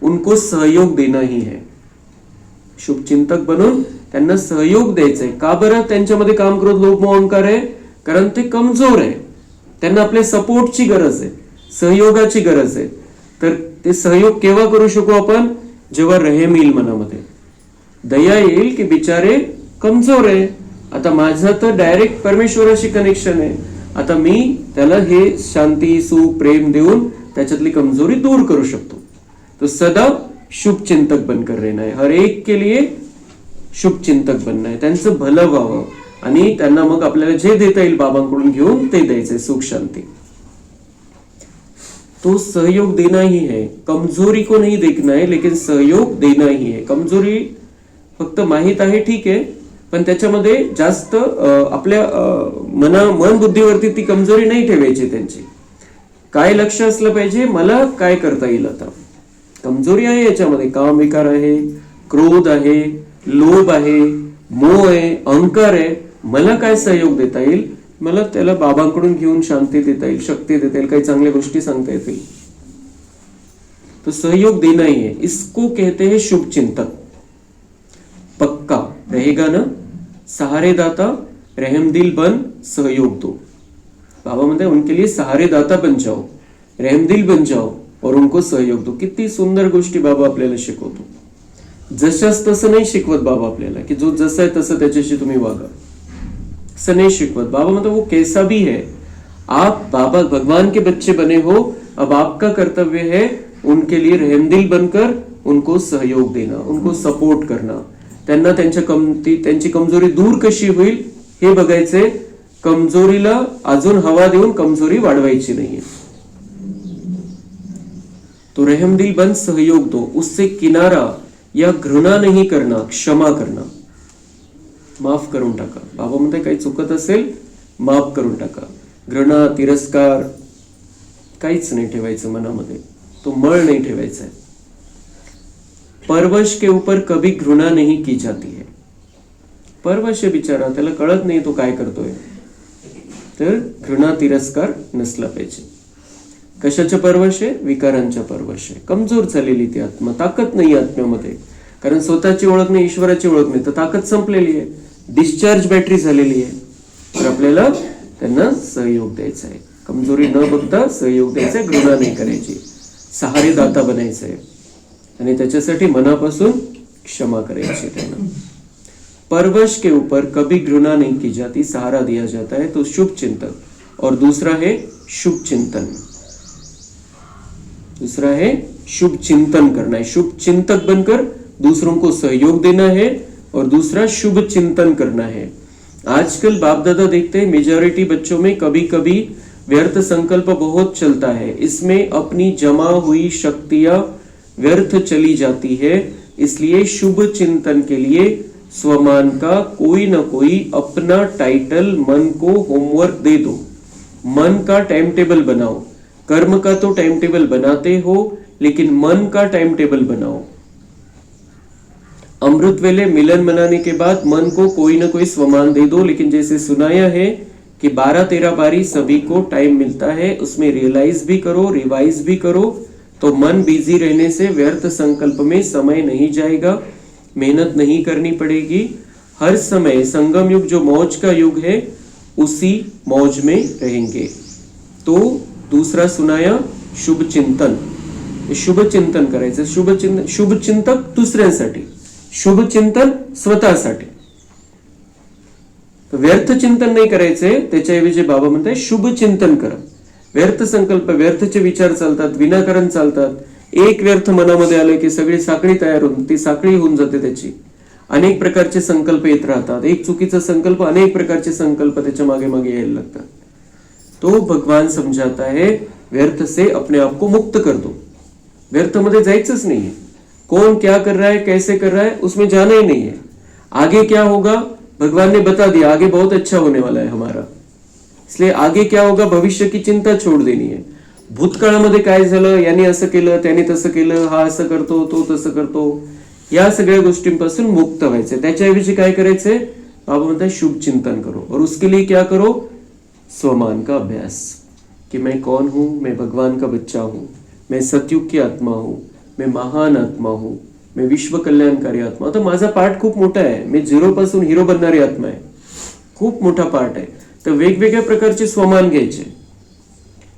[SPEAKER 1] उनको सहयोग देना ही है. शुभचिंतक बनून त्यांना सहयोग द्यायचंय. का बरं? त्यांच्यामध्ये काम क्रोध लोभ मोह अहंकार आहे, कारण ते कमजोर आहे. त्यांना आपल्या सपोर्टची गरज आहे, सहयोगाची गरज आहे. तर ते सहयोग केव्हा करू शकू आपण? जेव्हा रहेम येईल मनामध्ये, दया येईल की बिचारे कमजोर आहे. आता माझं तर डायरेक्ट परमेश्वराशी कनेक्शन आहे. आता मी त्याला हे शांती सुख प्रेम देऊन त्याच्यातली कमजोरी दूर करू शकतो. तो सदा शुभ चिंतक बनकर रहना है. हर एक के लिए शुभ चिंतक बनना है. त्यांचं भलं व्हावं आणि त्यांना मग आपल्याला जे देता येईल बाबांकडून घेऊन ते द्यायचंय, सुख शांती. तो सहयोग देना ही है. कमजोरी को नहीं देखना है, लेकिन सहयोग देना ही है. कमजोरी फक्त माहित आहे ठीक आहे, पण त्याच्यामध्ये जास्त आपल्या मन बुद्धीवरती ती कमजोरी नाही ठेवायची. त्यांची काय लक्ष असलं पाहिजे? मला काय करता येईल. आता कमजोरी आहे याच्यामध्ये, काम विकार आहे, क्रोध आहे, लोभ आहे, मोह आहे, अहंकार आहे. मला काय सहयोग देता येईल? मला त्याला बाबांकडून घेऊन शांती देता येईल, शक्ती देता येईल, काही चांगल्या गोष्टी सांगता येतील. तो सहयोग देना ही है. इसको कहते हैं शुभ चिंतक. पक्का रहेगा ना? सहारे दाता, रहमदिल बन, सहयोग दो. बाबा म्हणते उनके लिए सहारे दाता बन जाओ, रहमदिल बन जाओ और उनको सहयोग दो. किती सुंदर गोष्टी बाबा आपल्याला शिकवतो. जशाच तसं नाही शिकवत बाबा आपल्याला, की जो जसं आहे तसं त्याच्याशी तुम्ही वागा, असं नाही शिकवत. बाबा म्हणतो वो कैसा भी है, आप बाबा भगवान के बच्चे बने हो, अब आपका कर्तव्य है उनके लिए रहमदिल बनकर उनको सहयोग देना, उनको सपोर्ट करना. त्यांना त्यांची कमजोरी दूर कशी होईल हे बघायचे. कमजोरीला अजून हवा देऊन कमजोरी वाढवायची नाहीये. तो रहमदिल बन, सहयोग दो, उससे किनारा या घृणा नहीं करना, क्षमा करना. माफ करून टाका. बाबा म्हणते काही चुकत असेल माफ करून टाका. घृणा तिरस्कार काहीच नाही ठेवायचं मनामध्ये, तो मळ नाही ठेवायचा आहे. परवश के ऊपर कभी घृणा नहीं की जाती है. परवश आहे बिचारा, त्याला कळत नाही तो काय करतोय, तर घृणा तिरस्कार नसला पाहिजे. कशाच्या परवश आहे? विकारांच्या परवश आहे. कमजोर झालेली ती आत्मा, ताकद नाही आत्म्यामध्ये, कारण स्वतःची ओळख नाही, ईश्वराची ओळख नाही, तर ताकद संपलेली आहे, डिस्चार्ज बॅटरी झालेली आहे. तर आपल्याला त्यांना सहयोग द्यायचा आहे. कमजोरी न बघता सहयोग द्यायचा, घृणा नाही करायची, सहारे दाता बनायचं आहे आणि त्याच्यासाठी मनापासून क्षमा करायची त्यांना. परवश के ऊपर कभी घृणा नहीं की जाती, सहारा दिया जाता है. तो शुभ चिंतक. और दूसरा है शुभ चिंतन. दूसरा है शुभ चिंतन करना है. शुभ चिंतक बनकर दूसरों को सहयोग देना है और दूसरा शुभ चिंतन करना है. आजकल बाप दादा देखते हैं मेजॉरिटी बच्चों में कभी कभी व्यर्थ संकल्प बहुत चलता है. इसमें अपनी जमा हुई शक्तियां व्यर्थ चली जाती है. इसलिए शुभ चिंतन के लिए स्वमान का कोई ना कोई अपना टाइटल मन को होमवर्क दे दो. मन का टाइम टेबल बनाओ. कर्म का तो टाइम टेबल बनाते हो, लेकिन मन का टाइम टेबल बनाओ। अमृत वेले मिलन मनाने के बाद मन को कोई ना कोई स्वमान दे दो, लेकिन जैसे सुनाया है कि 12-13 बारी सभी को टाइम मिलता है, उसमें रियलाइज भी करो, रिवाइज भी करो, तो मन बिजी रहने से व्यर्थ संकल्प में समय नहीं जाएगा, मेहनत नहीं करनी पड़ेगी। हर समय संगम युग जो मौज का युग है उसी मौज में रहेंगे। तो दूसरा सुनाया शुभ चिंतन, शुभ चिंतन करायचं। शुभ चिंतक दुसऱ्यांसाठी, शुभ चिंतन स्वतःसाठी। व्यर्थ चिंतन नाही करायचे, त्याच्याऐवजी बाबा म्हणताय शुभ चिंतन करा। व्यर्थ संकल्प, व्यर्थचे विचार चालतात, विनाकारण चालतात। एक व्यर्थ मनामध्ये आलं की सगळी साखळी तयार होऊन ती साखळी होऊन जाते त्याची। अनेक प्रकारचे संकल्प येत राहतात, एक चुकीचा संकल्प, अनेक प्रकारचे संकल्प त्याच्या मागे मागे यायला लागतात। तो भगवान समझाता है व्यर्थ से अपने आप को मुक्त कर दो, व्यर्थ मध्ये जायचंच नहीं। कौन क्या कर रहा है, कैसे कर रहा है, उसमें जाना ही नहीं है। आगे क्या होगा भगवान ने बता दिया, आगे बहुत अच्छा होने वाला है हमारा, इसलिए आगे क्या होगा भविष्य की चिंता छोड़ देनी है। भूतकाळामध्ये काय झालं, याने असं केलं, त्याने तसं केलं, हा असं करतो, तो तसं करतो, या सगळ्या गोष्टींपासून मुक्त व्हायचे। त्याच्याऐवजी काय करायचंय, बाबा म्हणतात शुभ चिंतन करो। और उसके लिए क्या करो, स्वमान का अभ्यास, कि मैं कौन हूं, मैं भगवान का बच्चा हूं, मैं सतयुग की आत्मा हूं, मैं महान आत्मा हूं, मैं विश्व कल्याणकारी आत्मा। आता माझा पार्ट खूप मोठा आहे, मी 0 पासून हिरो बनणारी आत्मा आहे, खूप मोठा पार्ट आहे। तर वेगवेगळ्या प्रकारचे स्वमान घ्यायचे।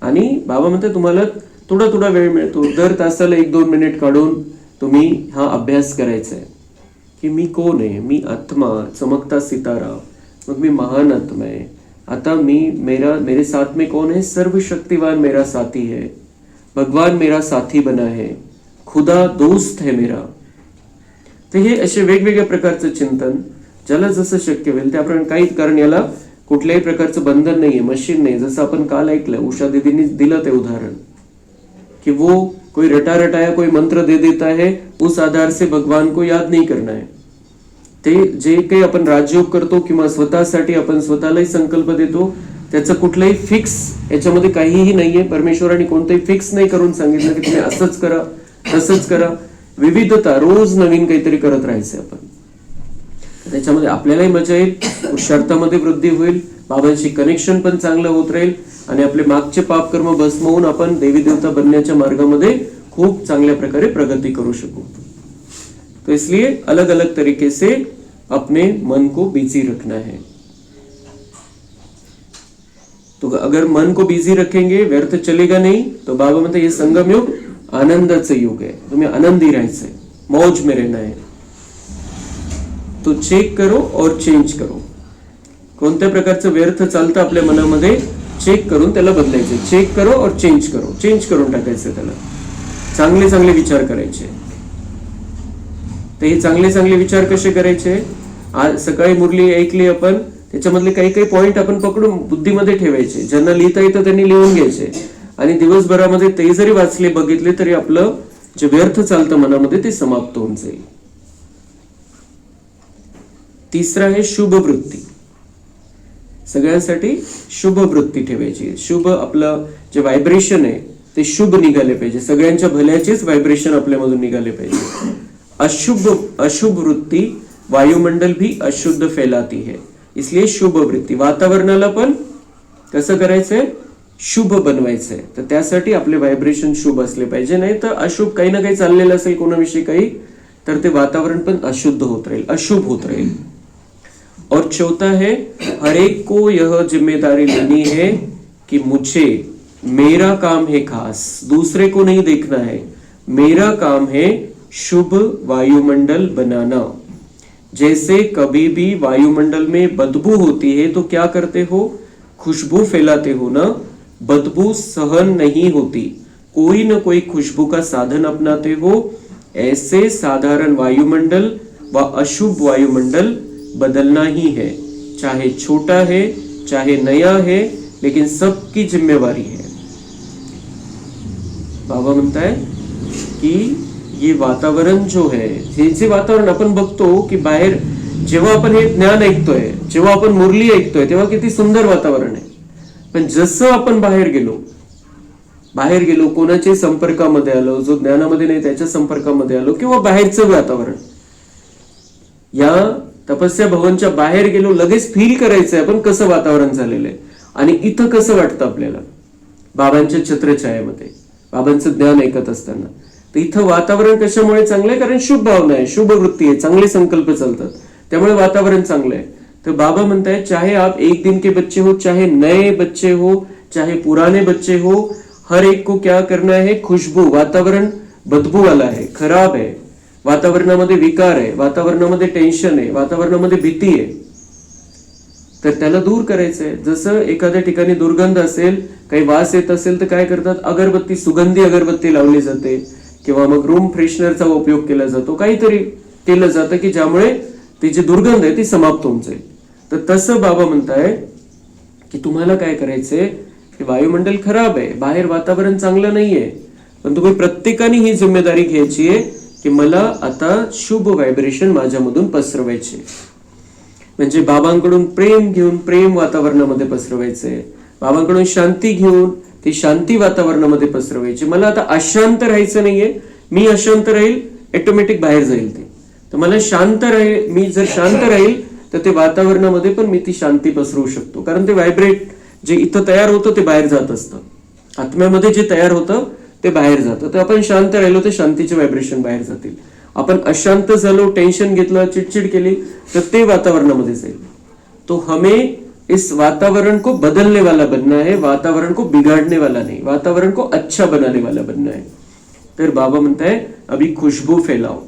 [SPEAKER 1] आणि बाबा म्हणतात तुम्हाला थोडा थोडा वेळ मिळतो, दर तासाला 1-2 मिनिट काढून तुम्ही हा अभ्यास करायचा आहे की मी कोण आहे, मी आत्मा, चमकता सितारा, मग मी महान आत्मा आहे। आता मेरे साथ में कौन है, सर्वशक्तिवान मेरा साथी है, भगवान मेरा साथी बना है, खुदा दोस्त है मेरा। तर हे असे वेगवेगळ्या प्रकारचं चिंतन ज्याला जसं शक्य होईल त्याप्रमाणे, काही कारण याला कुठल्याही प्रकारचं बंधन नाहीये, मशीन नाही। जसं आपण काल ऐकलं, उषा दीदींनी दिलं ते उदाहरण कि वो कोई रटा रटाया कोई मंत्र दे देता है, उस आधार से भगवान को याद नहीं करना है। ते जे काही आपण राजयोग करतो किंवा स्वतःसाठी आपण स्वतःलाही संकल्प देतो, त्याचं कुठलंही फिक्स याच्यामध्ये काहीही नाहीये। परमेश्वराने कोणतंही फिक्स नाही करून सांगितलं की तुम्ही असंच करा, तसंच करा। विविधता, रोज नवीन काहीतरी करत राहायचं आपण। त्याच्यामध्ये आपल्यालाही मजा येईल, पुरुषार्थामध्ये वृद्धी होईल, बाबांशी कनेक्शन पण चांगलं होत राहील आणि आपले मागचे पाप कर्म भस्म होऊन आपण देवी देवता बनण्याच्या मार्गामध्ये खूप चांगल्या प्रकारे प्रगति करू शकू। तो इसलिए अलग अलग तरीके से अपने मन को बिजी रखना है। तो अगर मन को बिजी रखेंगे, व्यर्थ चलेगा नहीं, तो बाबा म्हणते ये संगम युग आनंदाचं युग आहे, तुम्ही आनंदी राहायचंय, मौज में रहना है। तो चेक करो और चेंज करो। कोणत्या प्रकारचं व्यर्थ चालतं आपल्या मनामध्ये, चेक करून त्याला बदलायचे। चेक करो और चेंज करो, चेंज करून टाकायचं त्याला। चांगले चांगले विचार करायचे। तर हे चांगले चांगले विचार कसे करायचे, आज सकाळी मुरली ऐकली आपण, त्याच्यामधले काही काही पॉइंट आपण पकडून बुद्धीमध्ये ठेवायचे। ज्यांना लिहिता येतं त्यांनी लिहून घ्यायचे आणि दिवसभरामध्ये ते जरी वाचले, बघितले, तरी आपलं जे व्यर्थ चालतं मनामध्ये ते समाप्त होऊन जाईल। तिसरा आहे शुभ वृत्ती। सगळ्यांसाठी शुभ वृत्ती ठेवायची। शुभ आपलं जे व्हायब्रेशन आहे ते शुभ निघाले पाहिजे, सगळ्यांच्या भल्याचेच व्हायब्रेशन आपल्यामधून निघाले पाहिजे। अशुभ वृत्ती वायुमंडल भी अशुद्ध फैलाती है, इसलिए शुभ वृत्ती। वातावरणाला पण कसं करायचंय, शुभ बनवायचंय। तर त्यासाठी आपले व्हायब्रेशन शुभ असले पाहिजे, नाही तर अशुभ काही ना काही चाललेलं असेल कोणाविषयी काही, तर ते वातावरण पण अशुद्ध होत राहील, अशुभ होत राहील। और चौथा है, हर एक को यह जिम्मेदारी लेनी है कि मुझे, मेरा काम है खास, दूसरे को नहीं देखना है, मेरा काम है शुभ वायुमंडल बनाना। जैसे कभी भी वायुमंडल में बदबू होती है तो क्या करते हो, खुशबू फैलाते हो ना, बदबू सहन नहीं होती, कोई ना कोई खुशबू का साधन अपनाते हो। ऐसे साधारण वायुमंडल व अशुभ वायुमंडल बदलना ही है, चाहे छोटा है चाहे नया है, लेकिन सबकी जिम्मेवारी है। बाबा म्हणताय की ये वातावरण जो है, हे जे वातावरण आपण बघतो की बाहेर, जेव्हा आपण हे ज्ञान ऐकतोय, जेव्हा आपण मुरली ऐकतोय, तेव्हा किती सुंदर वातावरण आहे। पण जसं आपण बाहेर गेलो, बाहेर गेलो, कोणाच्याही संपर्कामध्ये आलो, जो ज्ञानामध्ये नाही त्याच्या संपर्कामध्ये आलो, किंवा बाहेरचं वातावरण, या तपस्या भवनच्या बाहेर गेलो, लगेच फील करायचंय आपण कसं वातावरण झालेलं आहे आणि इथं कसं वाटतं आपल्याला बाबांच्या छत्रछायेमध्ये, बाबांचं ज्ञान ऐकत असताना. तर इथं वातावरण कशामुळे चांगलं आहे? कारण शुभ भावना आहे, शुभ वृत्ती आहे, चांगले संकल्प चालतात, त्यामुळे वातावरण चांगलं आहे. तर बाबा म्हणताय चाहे आप एक दिन के बच्चे हो, चाहे नए बच्चे हो, चाहे पुराने बच्चे हो, हर एक को क्या करना है? खुशबू, वातावरण बदबू वाला है, खराब है, वातावरणामध्ये विकार आहे, वातावरणामध्ये टेन्शन आहे, वातावरणामध्ये भीती आहे, तर त्याला दूर करायचंय. जसं एखाद्या ठिकाणी दुर्गंध असेल, काही वास येत असेल तर काय करतात? अगरबत्ती, सुगंधी अगरबत्ती लावली जाते, किंवा मग रूम फ्रेशनरचा उपयोग केला जातो, काहीतरी केलं जातं की ज्यामुळे ती जी दुर्गंध आहे ती समाप्त होऊन जाईल. तर तसं बाबा म्हणताय की तुम्हाला काय करायचंय की वायुमंडल खराब आहे, बाहेर वातावरण चांगलं नाहीये, पण तुम्ही प्रत्येकाने ही जिम्मेदारी घ्यायची आहे की मला आता शुभ व्हायब्रेशन माझ्यामधून पसरवायचे. म्हणजे बाबांकडून प्रेम घेऊन प्रेम वातावरणामध्ये पसरवायचंय, बाबांकडून शांती घेऊन ती शांती वातावरणामध्ये पसरवायची. मला आता अशांत राहायचं नाहीये, मी अशांत राहील ऑटोमॅटिक बाहेर जाईल ते. तर मला शांत राहील, मी जर शांत राहील तर ते वातावरणामध्ये पण मी ती शांती पसरवू शकतो. कारण ते व्हायब्रेट जे इथं तयार होतं ते बाहेर जात असतं, आत्म्यामध्ये जे तयार होतं ते बाहेर जातं. तर आपण शांत राहिलो तर शांतीचे व्हायब्रेशन बाहेर जातील. आपण अशांत झालो, टेन्शन घेतलं, चिडचिड केली तर ते वातावरणामध्ये जाईल. तो हमें इस वातावरण को बदलने वाला बनना है, वातावरण को बिगाड़ने वाला नहीं, वातावरण को अच्छा बनाने वाला बनना है. तर बाबा म्हणता है अभी खुशबू फैलाओ.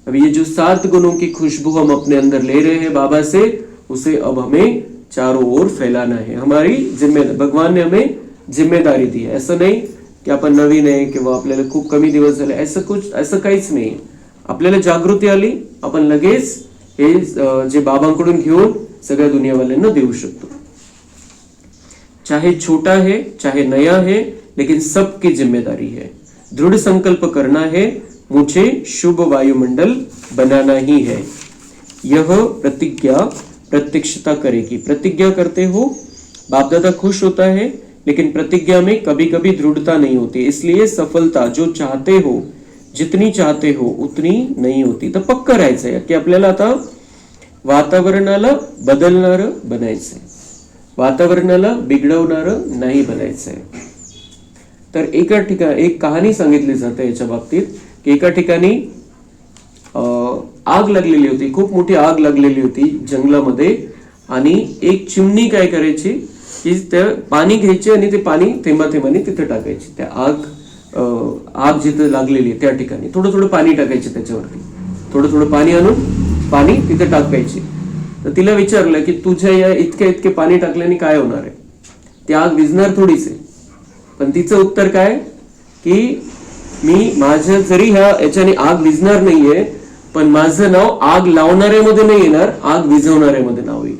[SPEAKER 1] अभी ये जो 7 गुणों की खुशबू हम अपने अंदर ले रहे हैं बाबा से, उसे अब हमें चारों ओर फैलाना है. हमारी जिम्मेदारी, भगवान ने हमें जिम्मेदारी दी है. असं नाही की आपण नवीन आहे किंवा आपल्याला खूप कमी दिवस झाले, असं काहीच नाही. आपल्याला जागृती आली, आपण लगेच हे जे बाबांकडून घेऊन सगळ्या दुनियावाल्यांना देऊ शकतो. चाहे छोटा है चाहे नया है, लेकिन सबकी जिम्मेदारी है. दृढ़ संकल्प करना है, मुझे शुभ वायुमंडल बनाना ही है. यह प्रतिज्ञा प्रत्यक्षता करेगी. प्रतिज्ञा करते हो, बाप दादा खुश होता है, लेकिन प्रतिज्ञा में कभी कभी दृढ़ता नहीं होती. इसलिए सफलता जो चाहते हो, जितनी चाहते हो उतनी नहीं होती. तर पक्क राहायचंय की आपल्याला आता वातावरणाला बदलणारं बनायचंय, वातावरणाला बिघडवणारं नाही बनायचंय. तर एका ठिकाणी एक कहाणी सांगितली जाते याच्या बाबतीत की एका ठिकाणी आग लागलेली होती, खूप मोठी आग लागलेली होती जंगलामध्ये. आणि एक चिमणी काय करायची की त्या पाणी घ्यायचे आणि ते पाणी थेंबा थेंबाने तिथे टाकायची. त्या आग जिथे लागलेली आहे त्या ठिकाणी थोडं थोडं पाणी टाकायचे, त्याच्यावरती थोडं थोडं पाणी आणून पाणी तिथे टाकायची. तर तिला विचारलं की तुझ्या या इतके पाणी टाकल्याने काय होणार आहे, ती आग विझणार थोडीच आहे. पण तिचं उत्तर काय की मी माझ्या जरी याच्याने आग विझणार नाहीये, पण माझं नाव आग लावणाऱ्यामध्ये नाही येणार, आग विझवणाऱ्यामध्ये नाव येईल.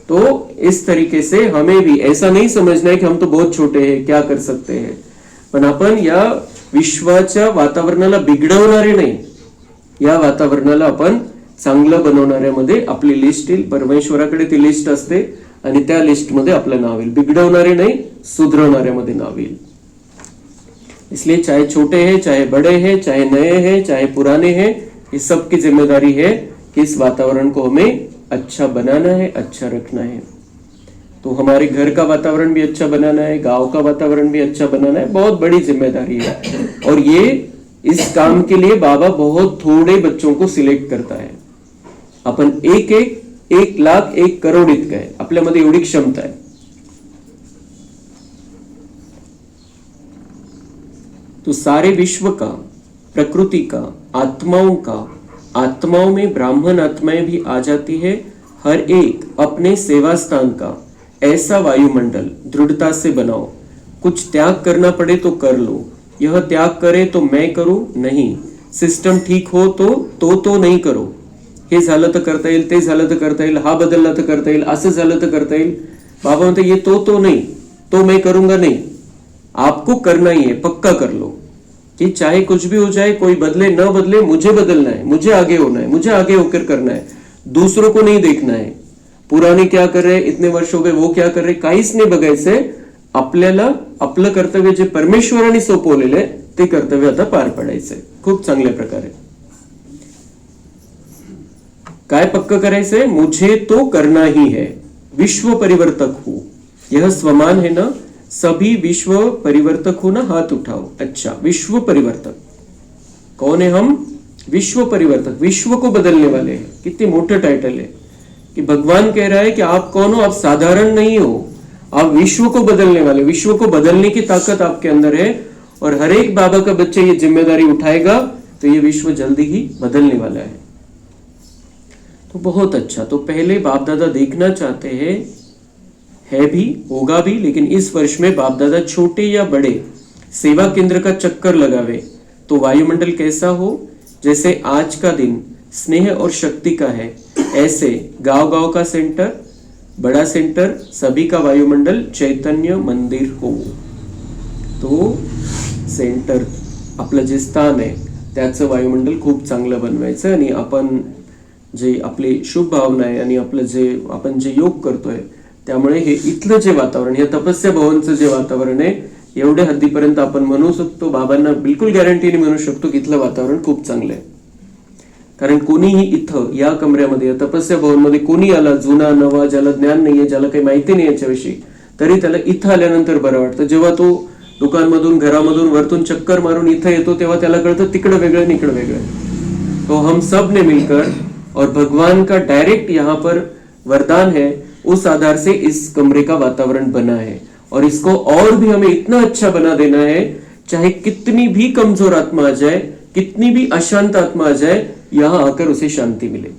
[SPEAKER 1] तो इस तरीके से हमें भी ऐसा नहीं समझना है कि हम तो बहुत छोटे हैं, क्या कर सकते हैं. पण आपण या विश्वाच्या वातावरणाला बिघडवणारे नाही, या वातावरणाला आपण चांगलं बनवणाऱ्यामध्ये आपली लिस्ट येईल. परमेश्वराकडे ती लिस्ट असते आणि त्या लिस्टमध्ये आपलं नाव येईल. बिघडवणारे नाही, सुधरवणाऱ्यामध्ये नाव येईल. इसलिए चाहे छोटे हैं, चाहे बड़े हैं, चाहे नए हैं, चाहे पुराने हैं, इस सब की जिम्मेदारी है कि इस वातावरण को हमें अच्छा बनाना है, अच्छा रखना है. तो हमारे घर का वातावरण भी अच्छा बनाना है, गांव का वातावरण भी अच्छा बनाना है. बहुत बड़ी जिम्मेदारी है. और ये इस काम के लिए बाबा बहुत थोड़े बच्चों को सिलेक्ट करता है. अपन एक लाख 1 करोड इतकं आहे, आपल्यामध्ये एवढी क्षमता आहे. तो सारे विश्व का, प्रकृति का, आत्माओं का, आत्माओं में ब्राह्मण आत्माएं भी आ जाती है. हर एक अपने सेवा स्थान का ऐसा वायुमंडल दृढ़ता से बनाओ. कुछ त्याग करना पड़े तो कर लो. यह त्याग करे तो मैं करूं नहीं. सिस्टम ठीक हो तो नहीं करो. हे झालं तर करता येईल, ते झालं तर करता येईल, हा बदलला तर करता येईल, असं झालं तर करता येईल. बाबा म्हणते ये तो नहीं, तो मैं करूंगा नहीं. आपको करना ही है, पक्का कर लो कि चाहे कुछ भी हो जाए, कोई बदले न बदले, मुझे बदलना है, मुझे आगे होना है, मुझे आगे होकर करना है. दूसरों को नहीं देखना है, पुराने क्या कर रहे, इतने वर्ष हो गए वो क्या कर रहे, काहीच नाही बघायचंय. आपल्याला आपलं कर्तव्य जे परमेश्वराने सोपवलेलं आहे ते कर्तव्य आता पार पडायचंय खूप चांगल्या प्रकारे. काय पक्क करायचंय? मुझे तो करना ही है, विश्व परिवर्तक हूं. यह स्वमान है ना, सभी विश्व परिवर्तक हो ना, हाथ उठाओ. अच्छा, विश्व परिवर्तक कौन है हम? विश्व परिवर्तक, विश्व को बदलने वाले हैं. कितनी मोटा टाइटल है कि भगवान कह रहा है कि आप कौन हो? आप साधारण नहीं हो, आप विश्व को बदलने वाले. विश्व को बदलने की ताकत आपके अंदर है और हर एक बाबा का बच्चा ये जिम्मेदारी उठाएगा तो ये विश्व जल्दी ही बदलने वाला है. तो बहुत अच्छा. तो पहले बाप दादा देखना चाहते हैं, है भी, होगा भी, लेकिन इस वर्ष में बाप दादा छोटे या बड़े सेवा केंद्र का चक्कर लगावे तो वायुमंडल कैसा हो. जैसे आज का दिन स्नेह और शक्ति का है, ऐसे गांव गांव का सेंटर, बड़ा सेंटर, सभी का वायुमंडल चैतन्य मंदिर हो. तो सेंटर आपलं जे स्थान आहे त्याचं वायुमंडल खूप चांगलं बनवायचं आणि आपण जे आपली शुभ भावना आहे आणि आपलं जे आपण जे योग करतोय त्यामुळे हे इथलं जे वातावरण, हे तपस्या भवनचं जे वातावरण आहे एवढ्या हद्दीपर्यंत आपण म्हणू शकतो, बाबांना बिलकुल गॅरंटीने म्हणू शकतो की इथलं वातावरण खूप चांगलं आहे. कारण कोणीही इथं या कमऱ्यामध्ये, या तपस्या भवनमध्ये कोणी आला, जुना नवा, ज्याला ज्ञान नाहीये, ज्याला काही माहिती नाही याच्याविषयी, तरी त्याला इथं आल्यानंतर बरं वाटतं. जेव्हा तो दुकानमधून, घरामधून, वरतून चक्कर मारून इथं येतो तेव्हा त्याला कळतं तिकडं वेगळं, इकडं वेगळं. तो हम सब ने मिलकर और भगवान का डायरेक्ट यहाँ पर वरदान है, उस आधार से इस कमरे का वातावरण बना है और इसको और भी हमें इतना अच्छा बना देना है, चाहे कितनी भी कमजोर आत्मा आ जाए, कितनी भी अशांत आत्मा आ जाए, यहां आकर उसे शांति मिले.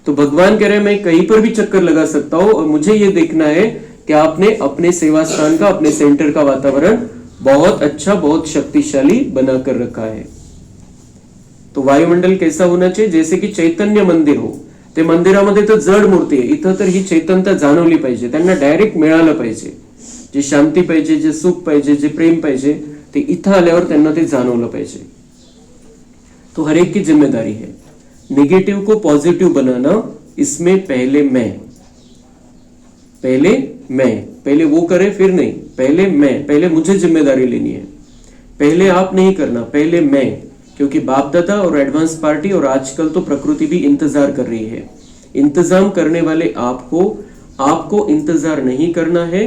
[SPEAKER 1] तो भगवान कह रहे हैं मैं कहीं पर भी चक्कर लगा सकता हूं और मुझे ये देखना है कि आपने अपने सेवा स्थान का, अपने सेंटर का वातावरण बहुत अच्छा, बहुत शक्तिशाली बनाकर रखा है. तो वायुमंडल कैसा होना चाहिए? जैसे की चैतन्य मंदिर हो. ते मंदिरामध्ये तर जड मूर्ती आहे, इथं तर ही चैतन्यता जाणवली पाहिजे, त्यांना डायरेक्ट मिळालं पाहिजे. जे शांती पाहिजे, जे सुख पाहिजे, जे प्रेम पाहिजे, ते इथं आल्यावर त्यांना ते जाणवलं पाहिजे. तो हर एक की जिम्मेदारी है. नेगेटिव को पॉजिटिव बनाना, इसमें पहले मैं, पहले वो करे फिर नहीं, पहले मैं, पहले मुझे जिम्मेदारी लेनी है. पहले आप नहीं करना, पहले मैं. क्योंकि बाप दादा और एडवांस पार्टी और आजकल तो प्रकृति भी इंतजार कर रही है. इंतजाम करने वाले आपको इंतजार नहीं करना है,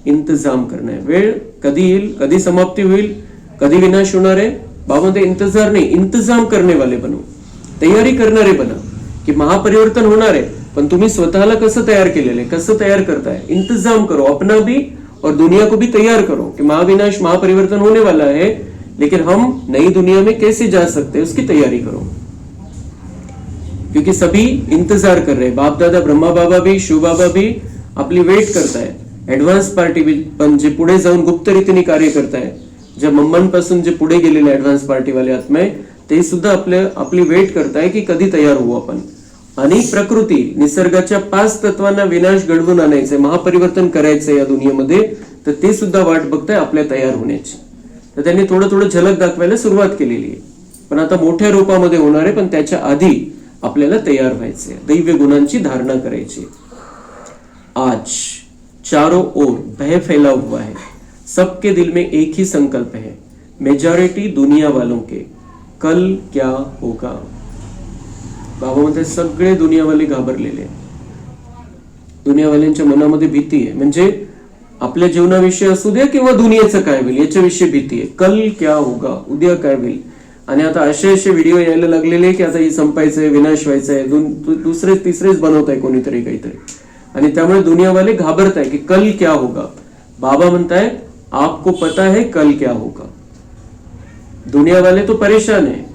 [SPEAKER 1] इंतजाम करना है. वेळ कधी येईल, कधी समाप्ती होईल, कधी विनाश होणार आहे, बाबांमध्ये इंतजार नाही, इंतजाम करने वाले बनो, तयारी करणारे बना. की महापरिवर्तन होणार आहे, पण तुम्ही स्वतःला कसं तयार केलेलं आहे, कसं तयार करताय, इंतजाम करो अपना भी और दुनिया को भी तैयार करो कि महाविनाश, महापरिवर्तन होने वाला है, लेकिन हम नई दुनिया में कैसे जा सकते हैं उसकी तैयारी करो. क्योंकि सभी इंतजार कर रहे हैं. बाप दादा, ब्रह्मा बाबा भी, शिव बाबा भी आपली वेट करताय. ऍडव्हान्स पार्टी पण जे पुढे जाऊन गुप्त रीतीने कार्य करताय, ज्या मम्मांपासून जे पुढे गेलेले ऍडव्हान्स पार्टीवाले आत्मे, ते सुद्धा आपली वेट करताय की कधी तयार होऊ आपण. आणि प्रकृती, निसर्गाच्या 5 तत्वांना विनाश घडवून आणायचंय, महापरिवर्तन करायचंय या दुनियेमध्ये, तर ते सुद्धा वाट बघताय आपल्या तयार होण्याची. तर त्यांनी थोडं झलक दाखवायला सुरुवात केलेली आहे, पण आता मोठ्या रूपामध्ये होणार आहे. पण त्याच्या आधी आपल्याला तयार व्हायचंय, दैव्य गुणांची धारणा करायची. आज चारों ओर भय फैला हुआ है, सबके दिल में एक ही संकल्प है, मेजॉरिटी दुनिया वालों के, कल क्या होगा. बाबा म्हणते सगळे दुनियावाले घाबरलेले, दुनियावाल्यांच्या मनामध्ये भीती आहे. म्हणजे आपल्या जीवनाविषयी असू द्या किंवा दुनियेचं काय होईल याच्याविषयी भीती आहे. कल क्या होगा, उद्या काय होईल. आणि आता असे व्हिडिओ यायला लागलेले की आता ही संपायचंय, विनाश व्हायचंय, दुसरे तिसरेच बनवत आहे कोणीतरी काहीतरी. आणि त्यामुळे दुनियावाले घाबरत आहे की कल क्या होगा. बाबा म्हणताय आपको पता है कल क्या होगा. दुनिया वाले तो परेशान है,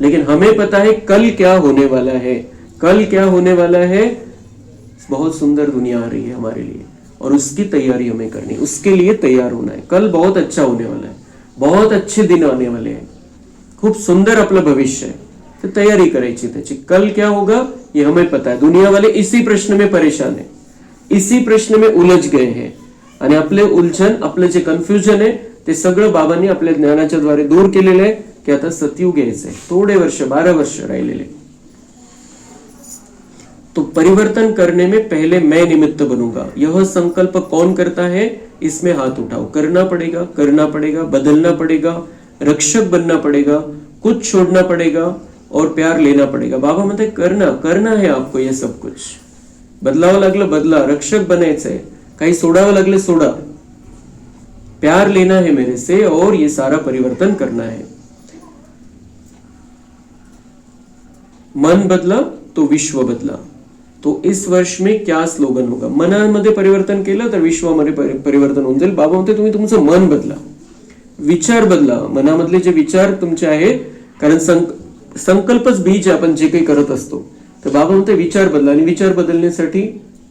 [SPEAKER 1] लेकिन हमें पता है कल क्या होने वाला है. कल क्या होने वाला है, बहुत सुंदर दुनिया आ रही है हमारे लिए और उसकी तैयारी हमें करनी, उसके लिए तैयार होना है. कल बहुत अच्छा होने वाला है, बहुत अच्छे दिन आने वाले हैं, खूप सुंदर आपलं भविष्य आहे. तर तयारी करायची त्याची. कल क्या होगा ये हमें पता है. दुनिया वाले इसी प्रश्न में परेशान है, इसी प्रश्न में उलझ गए हैं. आणि आपले उलझन, आपलं जे कन्फ्युजन आहे ते सगळं बाबांनी आपल्या ज्ञानाच्या द्वारे दूर केलेलं आहे की आता सतयुग यायचंय. थोडे वर्ष, 12 वर्ष राहिलेले. तो परिवर्तन करने में पहले मैं निमित्त बनूंगा. यह संकल्प कौन करता है? इसमें हाथ उठाओ। करना पड़ेगा, करना पड़ेगा, बदलना पड़ेगा, रक्षक बनना पड़ेगा, कुछ छोड़ना पड़ेगा और प्यार लेना पड़ेगा। बाबा म्हणते करना करना है आपको हे सब कुछ. बदलावं लागलं बदला, रक्षक बनायचंय, काही सोडावं लागले सोडा, प्यार लेना है मेरे से और ये सारा परिवर्तन करना है. मन बदला तो विश्व बदला. तो इस वर्ष में क्या स्लोगन होगा? मनामध्ये परिवर्तन केलं तर विश्वामध्ये परिवर्तन होऊन जाईल. बाबा म्हणते तुम्ही तुमचं मन बदला, विचार बदला. मनामधले जे विचार तुमचे आहेत, कारण संकल्पच बीज आपण जे काही करत असतो, तर बाबा म्हणते विचार बदला. आणि विचार बदलण्यासाठी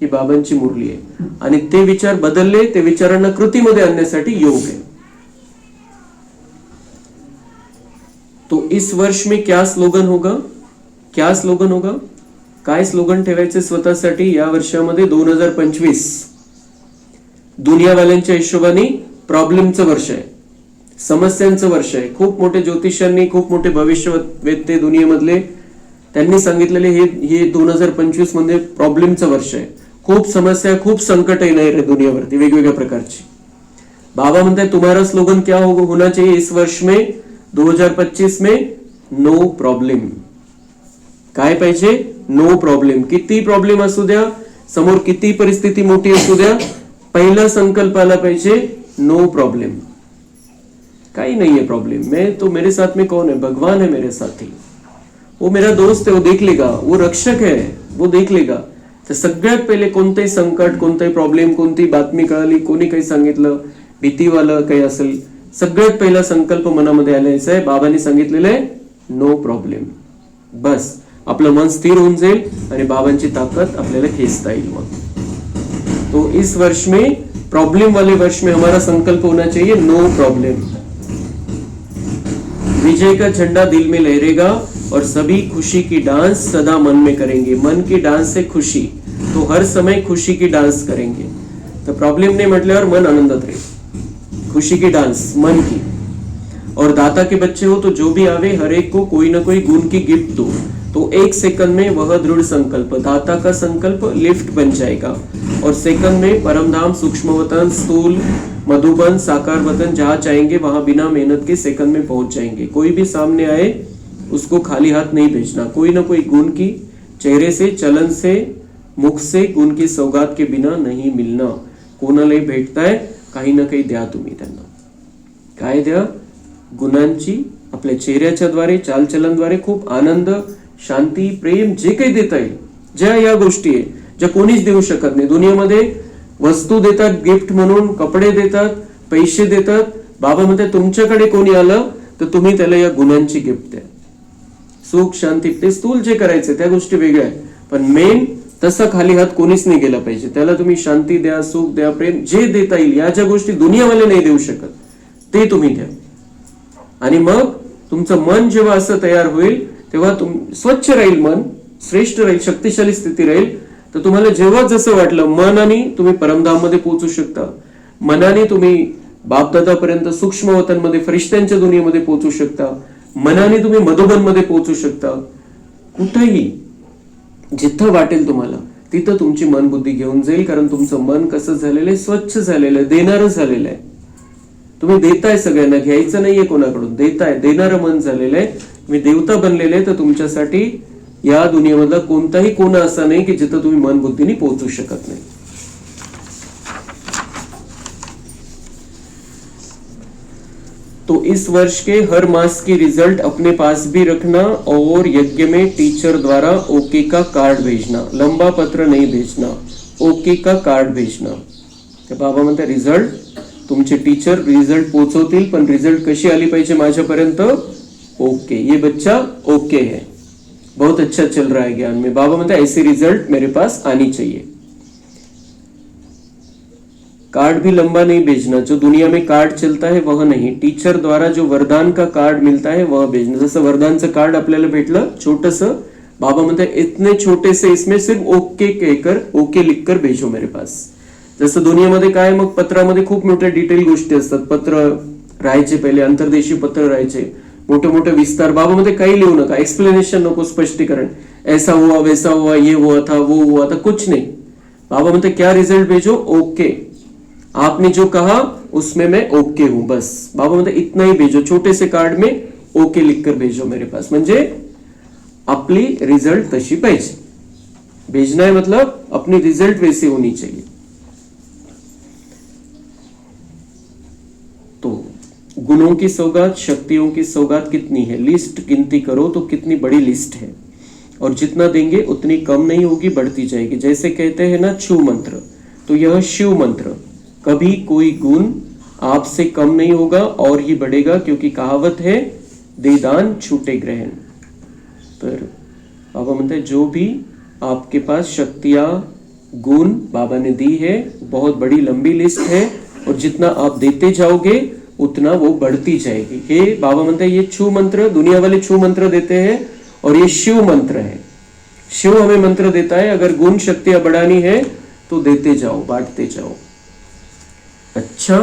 [SPEAKER 1] ही बाबांची मुरली आहे. आणि ते विचार बदलले, ते विचारांना कृतीमध्ये आणण्यासाठी योग आहे. तो इस वर्ष में क्या स्लोगन होगा? क्या स्लोगन होगा? काय स्लोगन ठेवायचे स्वतःसाठी या वर्षामध्ये? 2025 दुनियावाल्यांच्या हिशोबाने प्रॉब्लेमचं वर्ष आहे, समस्यांचं वर्ष आहे. खूप मोठे ज्योतिषांनी, खूप मोठे भविष्यवेत्ते दुनियेमधले, त्यांनी सांगितलेले हे 2025 मध्ये प्रॉब्लेमचं वर्ष आहे. खूप समस्या, खूप संकट येणार आहे दुनियावरती वेगवेगळ्या प्रकारची. बाबा म्हणतात तुम्हारा स्लोगन क्या होना चाहिए इस वर्ष में 2025 में? No problem. काय पाहिजे? No problem. किती प्रॉब्लेम असू द्या, समोर किती परिस्थिती मोठी असू द्या, पहिला संकल्प आला पाहिजे नो प्रॉब्लेम. काही नाहीये प्रॉब्लेम, मैं तो, मेरे साथ में कौन है? भगवान है मेरे साथी, वो मेरा दोस्त है, वो देख लेगा, वो रक्षक है, वो देख लेगा. तर सगळ्यात पहिले कोणतेही संकट, कोणतेही प्रॉब्लेम, कोणती बातमी कळाली, कोणी काही सांगितलं, भीतीवालं काही असेल, सगळ्यात पहिला संकल्प मनामध्ये आलायचा आहे. बाबांनी सांगितलेलं आहे नो प्रॉब्लेम. बस आपलं मन स्थिर होऊन जाईल आणि बाबांची ताकद आपल्याला खेचता येईल. मग तो इस वर्ष में, प्रॉब्लम वाले वर्ष में हमारा संकल्प होना चाहिए नो प्रॉब्लम. विजय का झंडा दिल में लहरेगा और सभी खुशी की डांस सदा मन में करेंगे. मन की डांस है खुशी, तो हर समय खुशी की डांस करेंगे. तो प्रॉब्लम ने म्हटल्यावर मन आनंदात राहील. खुशी की डांस मन की. और दाता के बच्चे हो तो जो भी आवे हर एक को कोई ना कोई गुण की गिफ्ट दो. तो एक सेकंड में वह दृढ़ संकल्प, दाता का संकल्प लिफ्ट बन जाएगा. और सेकंड में परमधाम, सूक्ष्म वतन, स्थूल मधुबन, साकार वतन, जहां चाहेंगे वहां बिना मेहनत के सेकंड में पहुंच जाएंगे. कोई भी सामने आए उसको खाली हाथ नहीं भेजना. कोई ना कोई गुण की, चेहरे से, चलन से, मुख से गुण की सौगात के बिना नहीं मिलना. कोणालाही भेटताय, काही ना काही द्या तुम्ही त्यांना. काय द्या? गुणांची, आपल्या चेहऱ्याच्या द्वारे, चालचलनद्वारे खूप आनंद, शांती, प्रेम, जे काही देता येईल, ज्या या गोष्टी आहे ज्या कोणीच देऊ शकत नाही. दुनियेमध्ये वस्तू देतात गिफ्ट म्हणून, कपडे देतात, पैसे देतात. बाबा म्हणते तुमच्याकडे कोणी आलं तर तुम्ही त्याला या गुणांची गिफ्ट द्या. सुख, शांती, ते स्थूल जे करायचे त्या गोष्टी वेगळ्या आहे, पण मेन तसा खाली हात कोणीच नाही गेला पाहिजे. त्याला तुम्ही शांती द्या, सुख द्या, प्रेम, जे देता येईल, या ज्या गोष्टी दुनियावाले नाही देऊ शकत ते तुम्ही द्या. आणि मग तुमचं मन जेव्हा असं तयार होईल तेव्हा स्वच्छ राहील, मन श्रेष्ठ राहील, शक्तिशाली स्थिती राहील. तर तुम्हाला जेव्हा जसं वाटलं मनाने तुम्ही परमधाम मध्ये पोहोचू शकता. मनाने तुम्ही बापदादापर्यंत, सूक्ष्म वतनमध्ये, फरिश्त्यांच्या दुनियेमध्ये पोहोचू शकता. मनाने तुम्ही मधुबन मध्ये पोहोचू शकता. कुठेही जिथं वाटेल तुम्हाला तिथं तुमची मन बुद्धी घेऊन जाईल. कारण तुमचं मन कसं झालेलं आहे? स्वच्छ झालेलं आहे, देणारं झालेलं आहे. तुम्ही देताय सगळ्यांना, घ्यायचं नाहीये कोणाकडून, देताय, देणारं मन झालेलं आहे. तुम्ही देवता बनलेले आहे. तर तुमच्यासाठी या दुनियेमधला कोणताही कोण असा नाही की जिथं तुम्ही मन बुद्धीने पोहोचू शकत नाही. तो इस वर्ष के हर मास की रिजल्ट अपने पास भी रखना और यज्ञ में टीचर द्वारा ओके का कार्ड भेजना. लंबा पत्र नहीं भेजना, ओके का कार्ड भेजना. तर बाबा म्हणते रिझल्ट, तुमचे टीचर रिझल्ट पोहोचवतील, पण रिझल्ट कशी आली पाहिजे माझ्यापर्यंत? ओके, ये बच्चा ओके है, बहुत अच्छा चल रहा है ज्ञान में. बाबा म्हणते ऐसे रिजल्ट मेरे पास आनी चाहिए. कार्ड भी लंबा नहीं भेजना, जो दुनिया में कार्ड चलता है वह नहीं. टीचर द्वारा जो वरदान का कार्ड मिलता है वह भेजना. जसं वरदानचं कार्ड आपल्याला भेटलं छोटंसं, बाबा म्हणते इतने छोटे से इसमें सिर्फ ओके कहकर, ओके लिखकर भेजो मेरे पास. जसं दुनियेमध्ये काय, मग पत्रामध्ये खूप मोठ्या डिटेल गोष्टी असतात. पत्र राहायचे, पहिले अंतर्देशी पत्र राहायचे, मोठे मोठे विस्तार. बाबा मध्ये काही लिहू नका, एक्सप्लेनेशन नको, स्पष्टीकरण, ऐसा हुआ, वैसा हुआ, ये हुआ था, वो हुआ था, कुछ नहीं. बाबा म्हणते क्या रिजल्ट भेजो? ओके. आपने जो कहा उसमें मैं ओके हूं, बस बाबा म्हणते इतना ही भेजो, छोटे से कार्ड में ओके लिखकर भेजो मेरे पास, म्हणजे आपली रिजल्ट तशी पाहिजे. भेजना है मतलब अपनी रिजल्ट वैसी होनी चाहिए. तो गुणों की सौगात, शक्तियों की सौगात कितनी है, लिस्ट गिनती करो तो कितनी बड़ी लिस्ट है, और जितना देंगे उतनी कम नहीं होगी, बढ़ती जाएगी. जैसे कहते हैं ना छू मंत्र, तो यह शिव मंत्र, कभी कोई गुण आपसे कम नहीं होगा और ही बढ़ेगा, क्योंकि कहावत है दे दान छूटे ग्रहण. तर बाबा म्हणते जो भी आपके पास शक्तियां गुण बाबा ने दी है, बहुत बड़ी लंबी लिस्ट है, और जितना आप देते जाओगे उतना वो बढ़ती जाएगी. हे बाबा म्हणते ये छू मंत्र, दुनिया वाले छू मंत्र देते हैं, और ये शिव मंत्र है. शिव हमें मंत्र देता है, अगर गुण शक्तियां बढ़ानी है तो देते जाओ, बांटते जाओ. अच्छा,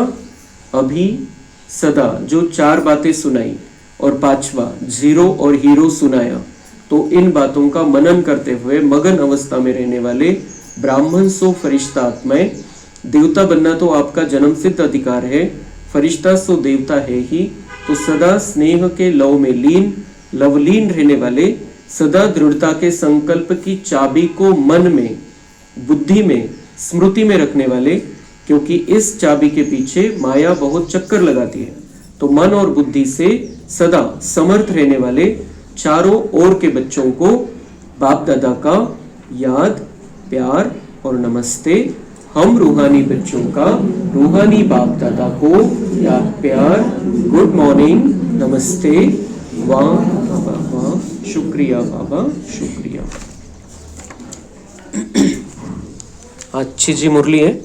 [SPEAKER 1] अभी सदा जो 4 बातें सुनाई और 5वां जीरो और हीरो सुनाया, तो इन बातों का मनन करते हुए मगन अवस्था में रहने वाले ब्राह्मण सो फरिश्ता आत्माएं, देवता बनना तो आपका जन्म सिद्ध अधिकार है, फरिश्ता सो देवता है ही, तो सदा स्नेह के लव में लीन, लवलीन रहने वाले, सदा दृढ़ता के संकल्प की चाबी को मन में, बुद्धि में, स्मृति में रखने वाले, क्योंकि इस चाबी के पीछे माया बहुत चक्कर लगाती है, तो मन और बुद्धि से सदा समर्थ रहने वाले चारों ओर के बच्चों को बाप दादा का याद, प्यार और नमस्ते. हम रूहानी बच्चों का रूहानी बाप दादा को याद, प्यार, गुड मॉर्निंग, नमस्ते, वाह बाबा वाह, शुक्रिया बाबा शुक्रिया. अच्छी जी मुरली है.